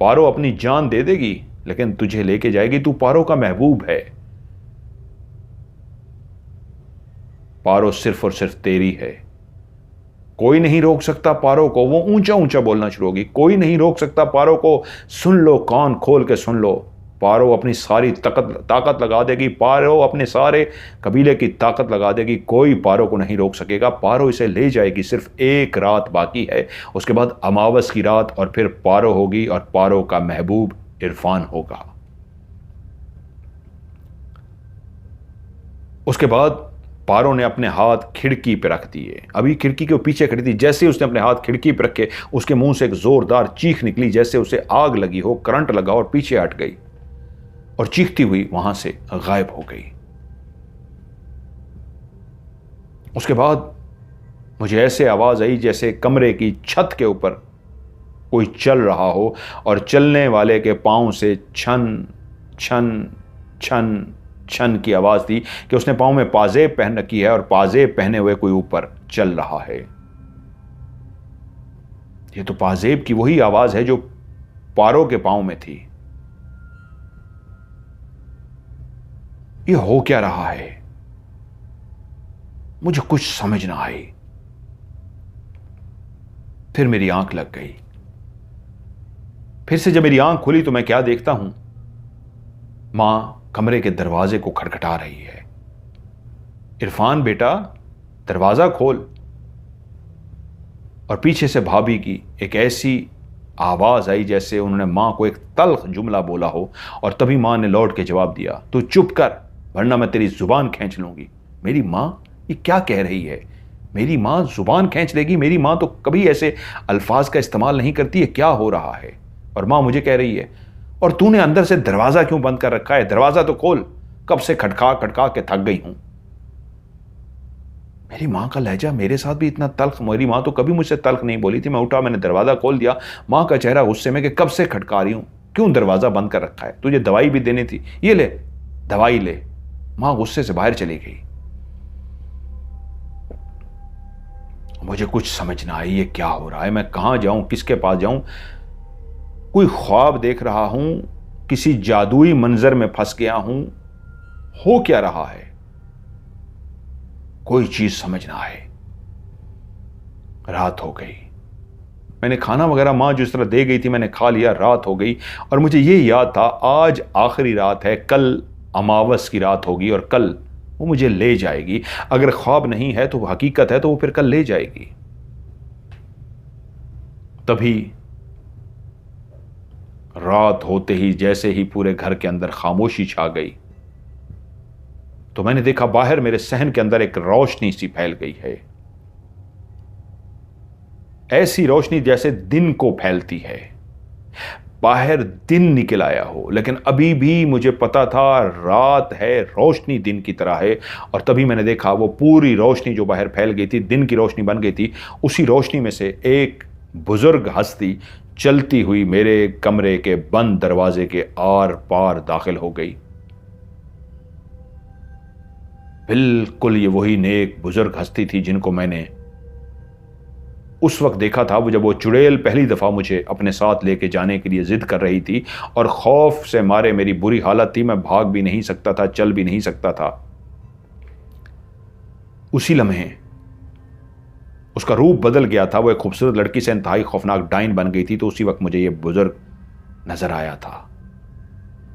पारो अपनी जान दे देगी लेकिन तुझे लेके जाएगी, तू पारो का महबूब है। पारो सिर्फ और सिर्फ तेरी है। कोई नहीं रोक सकता पारो को। वो ऊंचा ऊंचा बोलना शुरू होगी, कोई नहीं रोक सकता पारो को। सुन लो, कान खोल के सुन लो। पारो अपनी सारी ताकत लगा देगी, पारो अपने सारे कबीले की ताकत लगा देगी, कोई पारो को नहीं रोक सकेगा। पारो इसे ले जाएगी। सिर्फ एक रात बाकी है, उसके बाद अमावस की रात और फिर पारो होगी और पारो का महबूब इरफान होगा। उसके बाद पारो ने अपने हाथ खिड़की पे रख दिए। अभी खिड़की के पीछे खड़ी थी। जैसे उसने अपने हाथ खिड़की पे रखे, उसके मुंह से एक जोरदार चीख निकली, जैसे उसे आग लगी हो, करंट लगा और पीछे हट गई और चीखती हुई वहां से गायब हो गई। उसके बाद मुझे ऐसे आवाज आई जैसे कमरे की छत के ऊपर कोई चल रहा हो और चलने वाले के पांव से छन छन छन छन की आवाज थी कि उसने पांव में पाजेब पहन रखी है और पाजेब पहने हुए कोई ऊपर चल रहा है। ये तो पाजेब की वही आवाज है जो पारो के पांव में थी। ये हो क्या रहा है? मुझे कुछ समझ ना आई। फिर मेरी आंख लग गई। फिर से जब मेरी आंख खुली तो मैं क्या देखता हूं, मां कमरे के दरवाजे को खटखटा रही है। इरफान बेटा, दरवाजा खोल। और पीछे से भाभी की एक ऐसी आवाज आई जैसे उन्होंने मां को एक तल्ख जुमला बोला हो, और तभी मां ने लौट के जवाब दिया, तू चुप कर वरना मैं तेरी जुबान खींच लूंगी। मेरी मां ये क्या कह रही है? मेरी मां जुबान खींच लेगी? मेरी मां तो कभी ऐसे अल्फाज का इस्तेमाल नहीं करती है। क्या हो रहा है? और मां मुझे कह रही है, और तूने अंदर से दरवाजा क्यों बंद कर रखा है? दरवाजा तो खोल, कब से खटखा खटखा के थक गई हूं। मेरी मां का लहजा मेरे साथ भी इतना तल्ख। मेरी मां तो कभी मुझसे तल्ख नहीं बोली थी। मैं उठा, मैंने दरवाजा खोल दिया। मां का चेहरा गुस्से में कि कब से खटका रही हूं, क्यों दरवाजा बंद कर रखा है? तुझे दवाई भी देनी थी, ये ले दवाई ले। मां गुस्से से बाहर चली गई। मुझे कुछ समझ ना आई, ये क्या हो रहा है? मैं कहां जाऊं, किसके पास जाऊं? कोई ख्वाब देख रहा हूं, किसी जादुई मंजर में फंस गया हूं, हो क्या रहा है? कोई चीज समझ ना आए। रात हो गई। मैंने खाना वगैरह मां जिस तरह दे गई थी मैंने खा लिया। रात हो गई और मुझे ये याद था आज आखिरी रात है, कल अमावस की रात होगी और कल वो मुझे ले जाएगी। अगर ख्वाब नहीं है तो वो हकीकत है, तो वो फिर कल ले जाएगी। तभी रात होते ही जैसे ही पूरे घर के अंदर खामोशी छा गई तो मैंने देखा बाहर मेरे सहन के अंदर एक रोशनी सी फैल गई है। ऐसी रोशनी जैसे दिन को फैलती है। बाहर दिन निकल आया हो, लेकिन अभी भी मुझे पता था रात है, रोशनी दिन की तरह है। और तभी मैंने देखा वो पूरी रोशनी जो बाहर फैल गई थी, दिन की रोशनी बन गई थी, उसी रोशनी में से एक बुजुर्ग हस्ती चलती हुई मेरे कमरे के बंद दरवाजे के आर पार दाखिल हो गई। बिल्कुल ये वही नेक बुजुर्ग हस्ती थी जिनको मैंने उस वक्त देखा था, वो जब वो चुड़ैल पहली दफा मुझे अपने साथ लेके जाने के लिए जिद कर रही थी और खौफ से मारे मेरी बुरी हालत थी, मैं भाग भी नहीं सकता था, चल भी नहीं सकता था। उसी लम्हे उसका रूप बदल गया था। वो एक खूबसूरत लड़की से इंतहाई खौफनाक डाइन बन गई थी। तो उसी वक्त मुझे ये बुजुर्ग नजर आया था।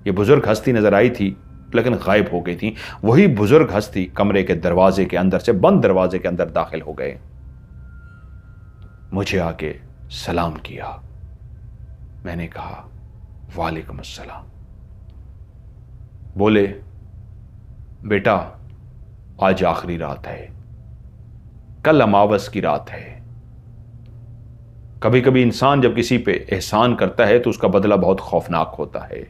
ये बुजुर्ग हस्ती नजर आई थी लेकिन गायब हो गई थी। वही बुजुर्ग हस्ती कमरे के दरवाजे के अंदर से, बंद दरवाजे के अंदर दाखिल हो गए। मुझे आके सलाम किया। मैंने कहा वालेकुम अस्सलाम। बोले बेटा आज आखिरी रात है, कल अमावस की रात है, कभी कभी इंसान जब किसी पे एहसान करता है तो उसका बदला बहुत खौफनाक होता है।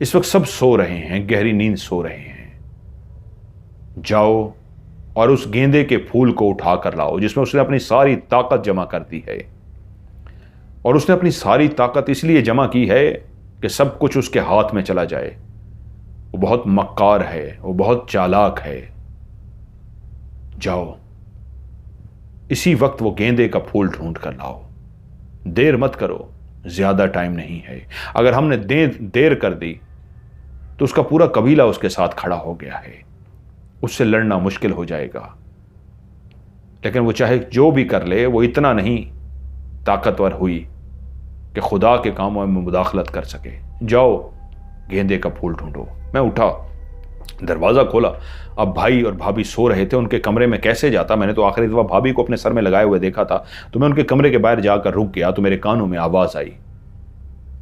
इस वक्त सब सो रहे हैं, गहरी नींद सो रहे हैं। जाओ और उस गेंदे के फूल को उठा कर लाओ जिसमें उसने अपनी सारी ताकत जमा कर दी है। और उसने अपनी सारी ताकत इसलिए जमा की है कि सब कुछ उसके हाथ में चला जाए। वो बहुत मक्कार है, वो बहुत चालाक है। जाओ इसी वक्त वो गेंदे का फूल ढूंढ कर लाओ। देर मत करो, ज्यादा टाइम नहीं है। अगर हमने देर कर दी तो उसका पूरा कबीला उसके साथ खड़ा हो गया है, उससे लड़ना मुश्किल हो जाएगा। लेकिन वो चाहे जो भी कर ले, वो इतना नहीं ताकतवर हुई कि खुदा के कामों में मुदाखलत कर सके। जाओ गेंदे का फूल ढूंढो। मैं उठा, दरवाज़ा खोला। अब भाई और भाभी सो रहे थे। उनके कमरे में कैसे जाता? मैंने तो आखिरी दफ़ा भाभी को अपने सर में लगाए हुए देखा था। तो मैं उनके कमरे के बाहर जाकर रुक गया तो मेरे कानों में आवाज़ आई,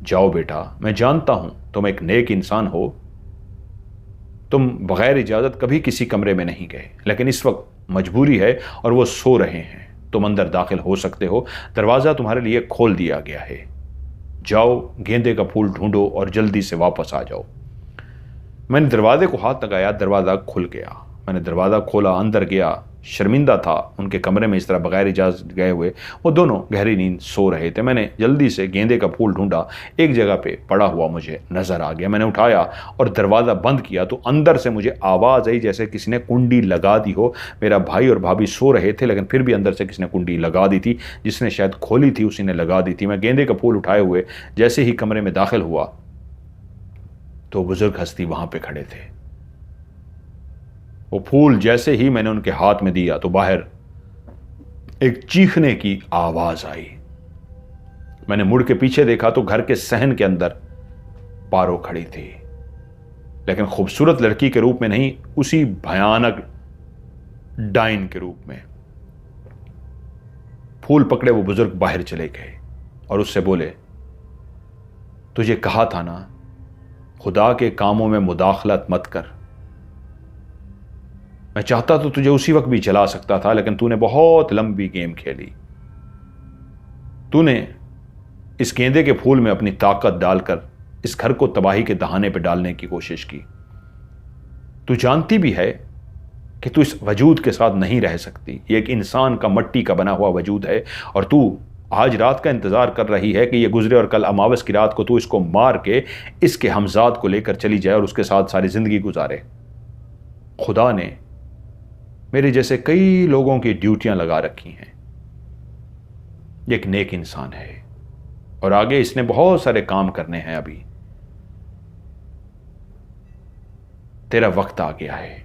जाओ बेटा, मैं जानता हूं तुम एक नेक इंसान हो, तुम बगैर इजाज़त कभी किसी कमरे में नहीं गए, लेकिन इस वक्त मजबूरी है और वो सो रहे हैं। तुम अंदर दाखिल हो सकते हो, दरवाज़ा तुम्हारे लिए खोल दिया गया है। जाओ गेंदे का फूल ढूंढो और जल्दी से वापस आ जाओ। मैंने दरवाजे को हाथ लगाया, दरवाज़ा खुल गया। मैंने दरवाज़ा खोला, अंदर गया। शर्मिंदा था उनके कमरे में इस तरह बगैर इजाज़त गए हुए। वो दोनों गहरी नींद सो रहे थे। मैंने जल्दी से गेंदे का फूल ढूंढा, एक जगह पे पड़ा हुआ मुझे नज़र आ गया। मैंने उठाया और दरवाज़ा बंद किया तो अंदर से मुझे आवाज़ आई जैसे किसी ने कुंडी लगा दी हो। मेरा भाई और भाभी सो रहे थे लेकिन फिर भी अंदर से किसी ने कुंडी लगा दी थी। जिसने शायद खोली थी उसी ने लगा दी थी। मैं गेंदे का फूल उठाए हुए जैसे ही कमरे में दाखिल हुआ तो बुजुर्ग हस्ती वहां पे खड़े थे। वो फूल जैसे ही मैंने उनके हाथ में दिया तो बाहर एक चीखने की आवाज आई। मैंने मुड़ के पीछे देखा तो घर के सहन के अंदर पारो खड़ी थी, लेकिन खूबसूरत लड़की के रूप में नहीं, उसी भयानक डाइन के रूप में। फूल पकड़े वो बुजुर्ग बाहर चले गए और उससे बोले, तुझे कहा था ना खुदा के कामों में मुदाखलत मत कर। मैं चाहता तो तुझे उसी वक्त भी जला सकता था, लेकिन तूने बहुत लंबी गेम खेली। तूने इस गेंदे के फूल में अपनी ताकत डालकर इस घर को तबाही के दहाने पर डालने की कोशिश की। तू जानती भी है कि तू इस वजूद के साथ नहीं रह सकती। ये एक इंसान का मट्टी का बना हुआ वजूद है और तू आज रात का इंतजार कर रही है कि ये गुजरे और कल अमावस की रात को तू इसको मार के इसके हमजाद को लेकर चली जाए और उसके साथ सारी जिंदगी गुजारे। खुदा ने मेरे जैसे कई लोगों की ड्यूटियां लगा रखी हैं। ये एक नेक इंसान है और आगे इसने बहुत सारे काम करने हैं। अभी तेरा वक्त आ गया है,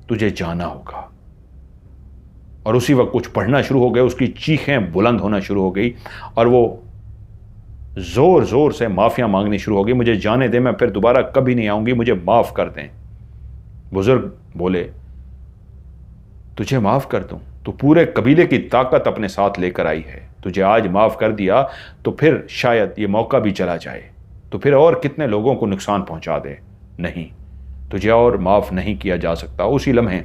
तुझे जाना होगा। और उसी वक्त कुछ पढ़ना शुरू हो गया। उसकी चीखें बुलंद होना शुरू हो गई और वो जोर जोर से माफिया मांगनी शुरू हो गई, मुझे जाने दे, मैं फिर दोबारा कभी नहीं आऊंगी, मुझे माफ कर दें। बुजुर्ग बोले, तुझे माफ कर दूं? तू पूरे कबीले की ताकत अपने साथ लेकर आई है। तुझे आज माफ कर दिया तो फिर शायद ये मौका भी चला जाए, तो फिर और कितने लोगों को नुकसान पहुंचा दे। नहीं, तुझे और माफ नहीं किया जा सकता। उसी लम्हे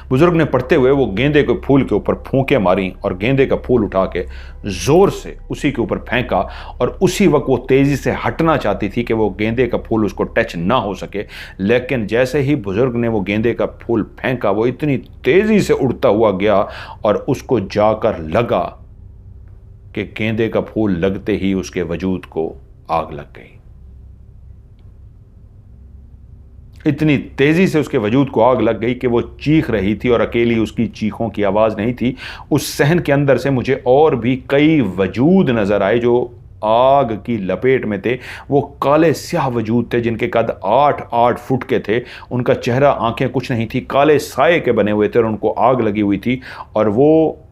बुजुर्ग ने पढ़ते हुए वो गेंदे के फूल के ऊपर फूंके मारी और गेंदे का फूल उठा के जोर से उसी के ऊपर फेंका। और उसी वक्त वो तेजी से हटना चाहती थी कि वो गेंदे का फूल उसको टच ना हो सके, लेकिन जैसे ही बुजुर्ग ने वो गेंदे का फूल फेंका वो इतनी तेजी से उड़ता हुआ गया और उसको जाकर लगा कि गेंदे का फूल लगते ही उसके वजूद को आग लग गई। इतनी तेजी से उसके वजूद को आग लग गई कि वो चीख रही थी और अकेली उसकी चीखों की आवाज नहीं थी। उस सहन के अंदर से मुझे और भी कई वजूद नजर आए जो आग की लपेट में थे। वो काले स्याह वजूद थे जिनके कद 8-8 फुट के थे। उनका चेहरा, आंखें कुछ नहीं थी, काले साए के बने हुए थे और उनको आग लगी हुई थी। और वो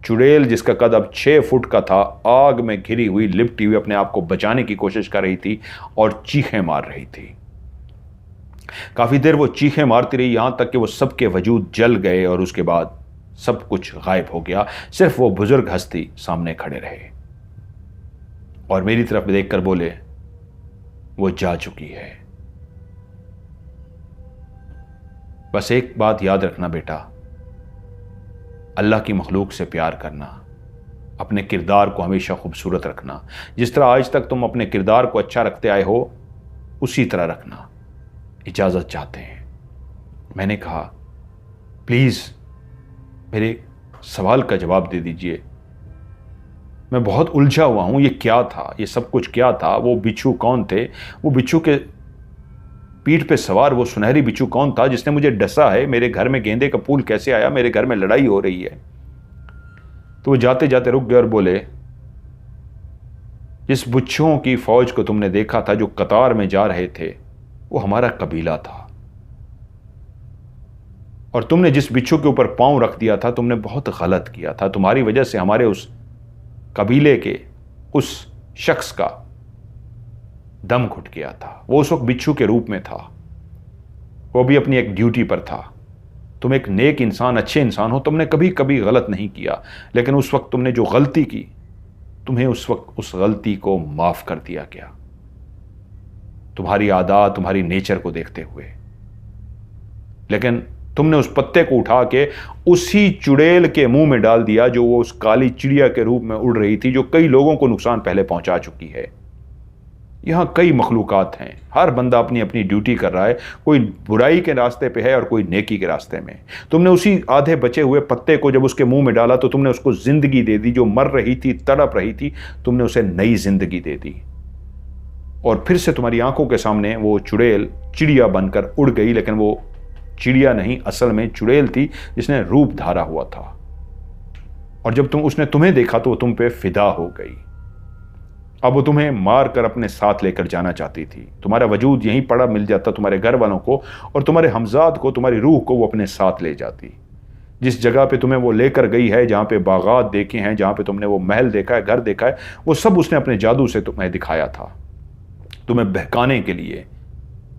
चुड़ैल जिसका कद अब 6 फुट का था, आग में घिरी हुई लिपटी हुई अपने आप को बचाने की कोशिश कर रही थी और चीखें मार रही थी। काफी देर वो चीखें मारती रही, यहां तक कि वो सबके वजूद जल गए और उसके बाद सब कुछ गायब हो गया। सिर्फ वो बुजुर्ग हस्ती सामने खड़े रहे और मेरी तरफ देखकर बोले, वो जा चुकी है। बस एक बात याद रखना बेटा, अल्लाह की मखलूक से प्यार करना, अपने किरदार को हमेशा खूबसूरत रखना। जिस तरह आज तक तुम अपने किरदार को अच्छा रखते आए हो उसी तरह रखना। इजाज़त चाहते हैं। मैंने कहा प्लीज़ मेरे सवाल का जवाब दे दीजिए, मैं बहुत उलझा हुआ हूँ, ये क्या था, ये सब कुछ क्या था, वो बिच्छू कौन थे, वो बिच्छू के पीठ पे सवार वो सुनहरी बिच्छू कौन था जिसने मुझे डसा है, मेरे घर में गेंदे का फूल कैसे आया, मेरे घर में लड़ाई हो रही है। तो वो जाते जाते रुक गए और बोले, जिस बिच्छुओं की फौज को तुमने देखा था जो कतार में जा रहे थे वो हमारा कबीला था, और तुमने जिस बिच्छू के ऊपर पांव रख दिया था तुमने बहुत गलत किया था। तुम्हारी वजह से हमारे उस कबीले के उस शख्स का दम घुट गया था। वो उस वक्त बिच्छू के रूप में था, वो भी अपनी एक ड्यूटी पर था। तुम एक नेक इंसान, अच्छे इंसान हो, तुमने कभी कभी गलत नहीं किया, लेकिन उस वक्त तुमने जो गलती की, तुम्हें उस वक्त उस गलती को माफ कर दिया गया, तुम्हारी आदत, तुम्हारी नेचर को देखते हुए। लेकिन तुमने उस पत्ते को उठा के उसी चुड़ैल के मुंह में डाल दिया जो वो उस काली चिड़िया के रूप में उड़ रही थी, जो कई लोगों को नुकसान पहले पहुंचा चुकी है। यहां कई मखलूकात हैं, हर बंदा अपनी अपनी ड्यूटी कर रहा है, कोई बुराई के रास्ते पे है और कोई नेकी के रास्ते में। तुमने उसी आधे बचे हुए पत्ते को जब उसके मुंह में डाला तो तुमने उसको जिंदगी दे दी। जो मर रही थी, तड़प रही थी, तुमने उसे नई जिंदगी दे दी, और फिर से तुम्हारी आंखों के सामने वो चुड़ैल चिड़िया बनकर उड़ गई। लेकिन वो चिड़िया नहीं, असल में चुड़ैल थी जिसने रूप धारा हुआ था, और जब उसने तुम्हें देखा तो वो तुम पे फिदा हो गई। अब वो तुम्हें मार कर अपने साथ लेकर जाना चाहती थी। तुम्हारा वजूद यहीं पड़ा मिल जाता तुम्हारे घर वालों को, और तुम्हारे हमजाद को, तुम्हारी रूह को वो अपने साथ ले जाती। जिस जगह पे तुम्हें वो लेकर गई है, जहाँ पे बागात देखे हैं, जहाँ पे तुमने वो महल देखा है, घर देखा है, वो सब उसने अपने जादू से तुम्हें दिखाया था, तुम्हें बहकाने के लिए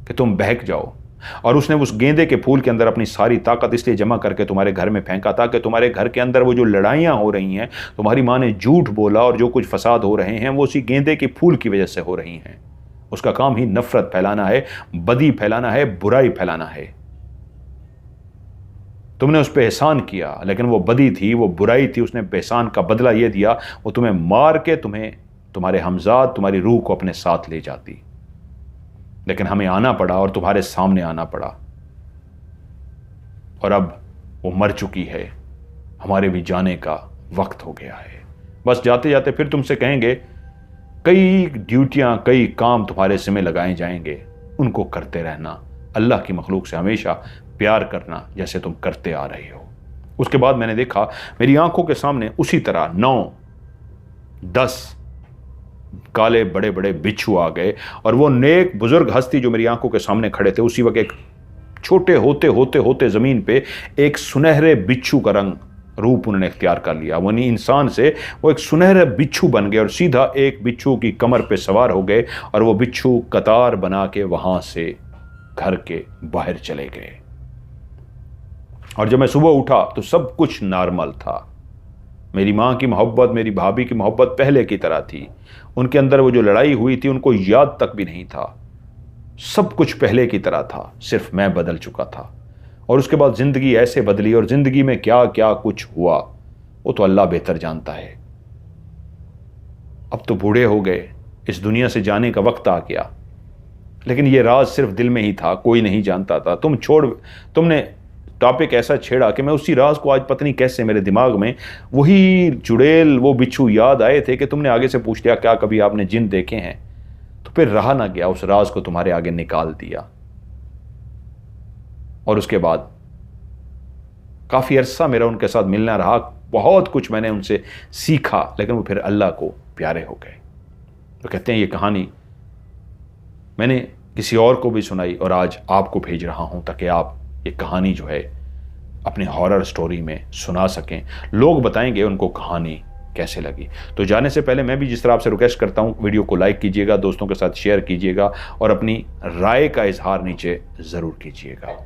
कि तुम बहक जाओ। और उसने उस गेंदे के फूल के अंदर अपनी सारी ताकत इसलिए जमा करके तुम्हारे घर में फेंका था कि तुम्हारे घर के अंदर वो जो लड़ाइयाँ हो रही हैं, तुम्हारी माँ ने झूठ बोला और जो कुछ फसाद हो रहे हैं वो उसी गेंदे के फूल की वजह से हो रही हैं। उसका काम ही नफरत फैलाना है, बदी फैलाना है, बुराई फैलाना है। तुमने उस पर एहसान किया, लेकिन वो बदी थी, वो बुराई थी। उसने एहसान का बदला ये दिया, वो तुम्हें मार के तुम्हारे हमजाद, तुम्हारी रूह को अपने साथ ले जाती। लेकिन हमें आना पड़ा और तुम्हारे सामने आना पड़ा, और अब वो मर चुकी है, हमारे भी जाने का वक्त हो गया है। बस जाते जाते फिर तुमसे कहेंगे, कई ड्यूटियां, कई काम तुम्हारे सिर में लगाए जाएंगे, उनको करते रहना। अल्लाह की मखलूक से हमेशा प्यार करना जैसे तुम करते आ रहे हो। उसके बाद मैंने देखा मेरी आंखों के सामने उसी तरह 9-10 काले बड़े बड़े बिच्छू आ गए, और वो नेक बुजुर्ग हस्ती जो मेरी आंखों के सामने खड़े थे, उसी वक्त एक छोटे होते होते होते जमीन पे एक सुनहरे बिच्छू का रूप उन्होंने इख्तियार कर लिया। वो नहीं, इंसान से वो एक सुनहरे बिच्छू बन गए और सीधा एक बिच्छू की कमर पे सवार हो गए, और वो बिच्छू कतार बना के वहां से घर के बाहर चले गए। और जब मैं सुबह उठा तो सब कुछ नॉर्मल था। मेरी माँ की मोहब्बत, मेरी भाभी की मोहब्बत पहले की तरह थी। उनके अंदर वो जो लड़ाई हुई थी उनको याद तक भी नहीं था। सब कुछ पहले की तरह था, सिर्फ मैं बदल चुका था। और उसके बाद जिंदगी ऐसे बदली, और जिंदगी में क्या क्या कुछ हुआ वो तो अल्लाह बेहतर जानता है। अब तो बूढ़े हो गए, इस दुनिया से जाने का वक्त आ गया, लेकिन ये राज सिर्फ दिल में ही था, कोई नहीं जानता था। तुमने टॉपिक ऐसा छेड़ा कि मैं उसी राज को आज पता नहीं कैसे मेरे दिमाग में वही चुड़ैल, वो बिच्छू याद आए थे कि तुमने आगे से पूछ लिया क्या कभी आपने जिन देखे हैं, तो फिर रहा ना गया, उस राज को तुम्हारे आगे निकाल दिया। और उसके बाद काफ़ी अरसा मेरा उनके साथ मिलना रहा, बहुत कुछ मैंने उनसे सीखा, लेकिन वो फिर अल्लाह को प्यारे हो गए। तो कहते हैं ये कहानी मैंने किसी और को भी सुनाई और आज आपको भेज रहा हूं ताकि आप ये कहानी जो है अपने हॉरर स्टोरी में सुना सकें। लोग बताएंगे उनको कहानी कैसे लगी। तो जाने से पहले मैं भी जिस तरह आपसे रिक्वेस्ट करता हूं, वीडियो को लाइक कीजिएगा, दोस्तों के साथ शेयर कीजिएगा और अपनी राय का इजहार नीचे ज़रूर कीजिएगा।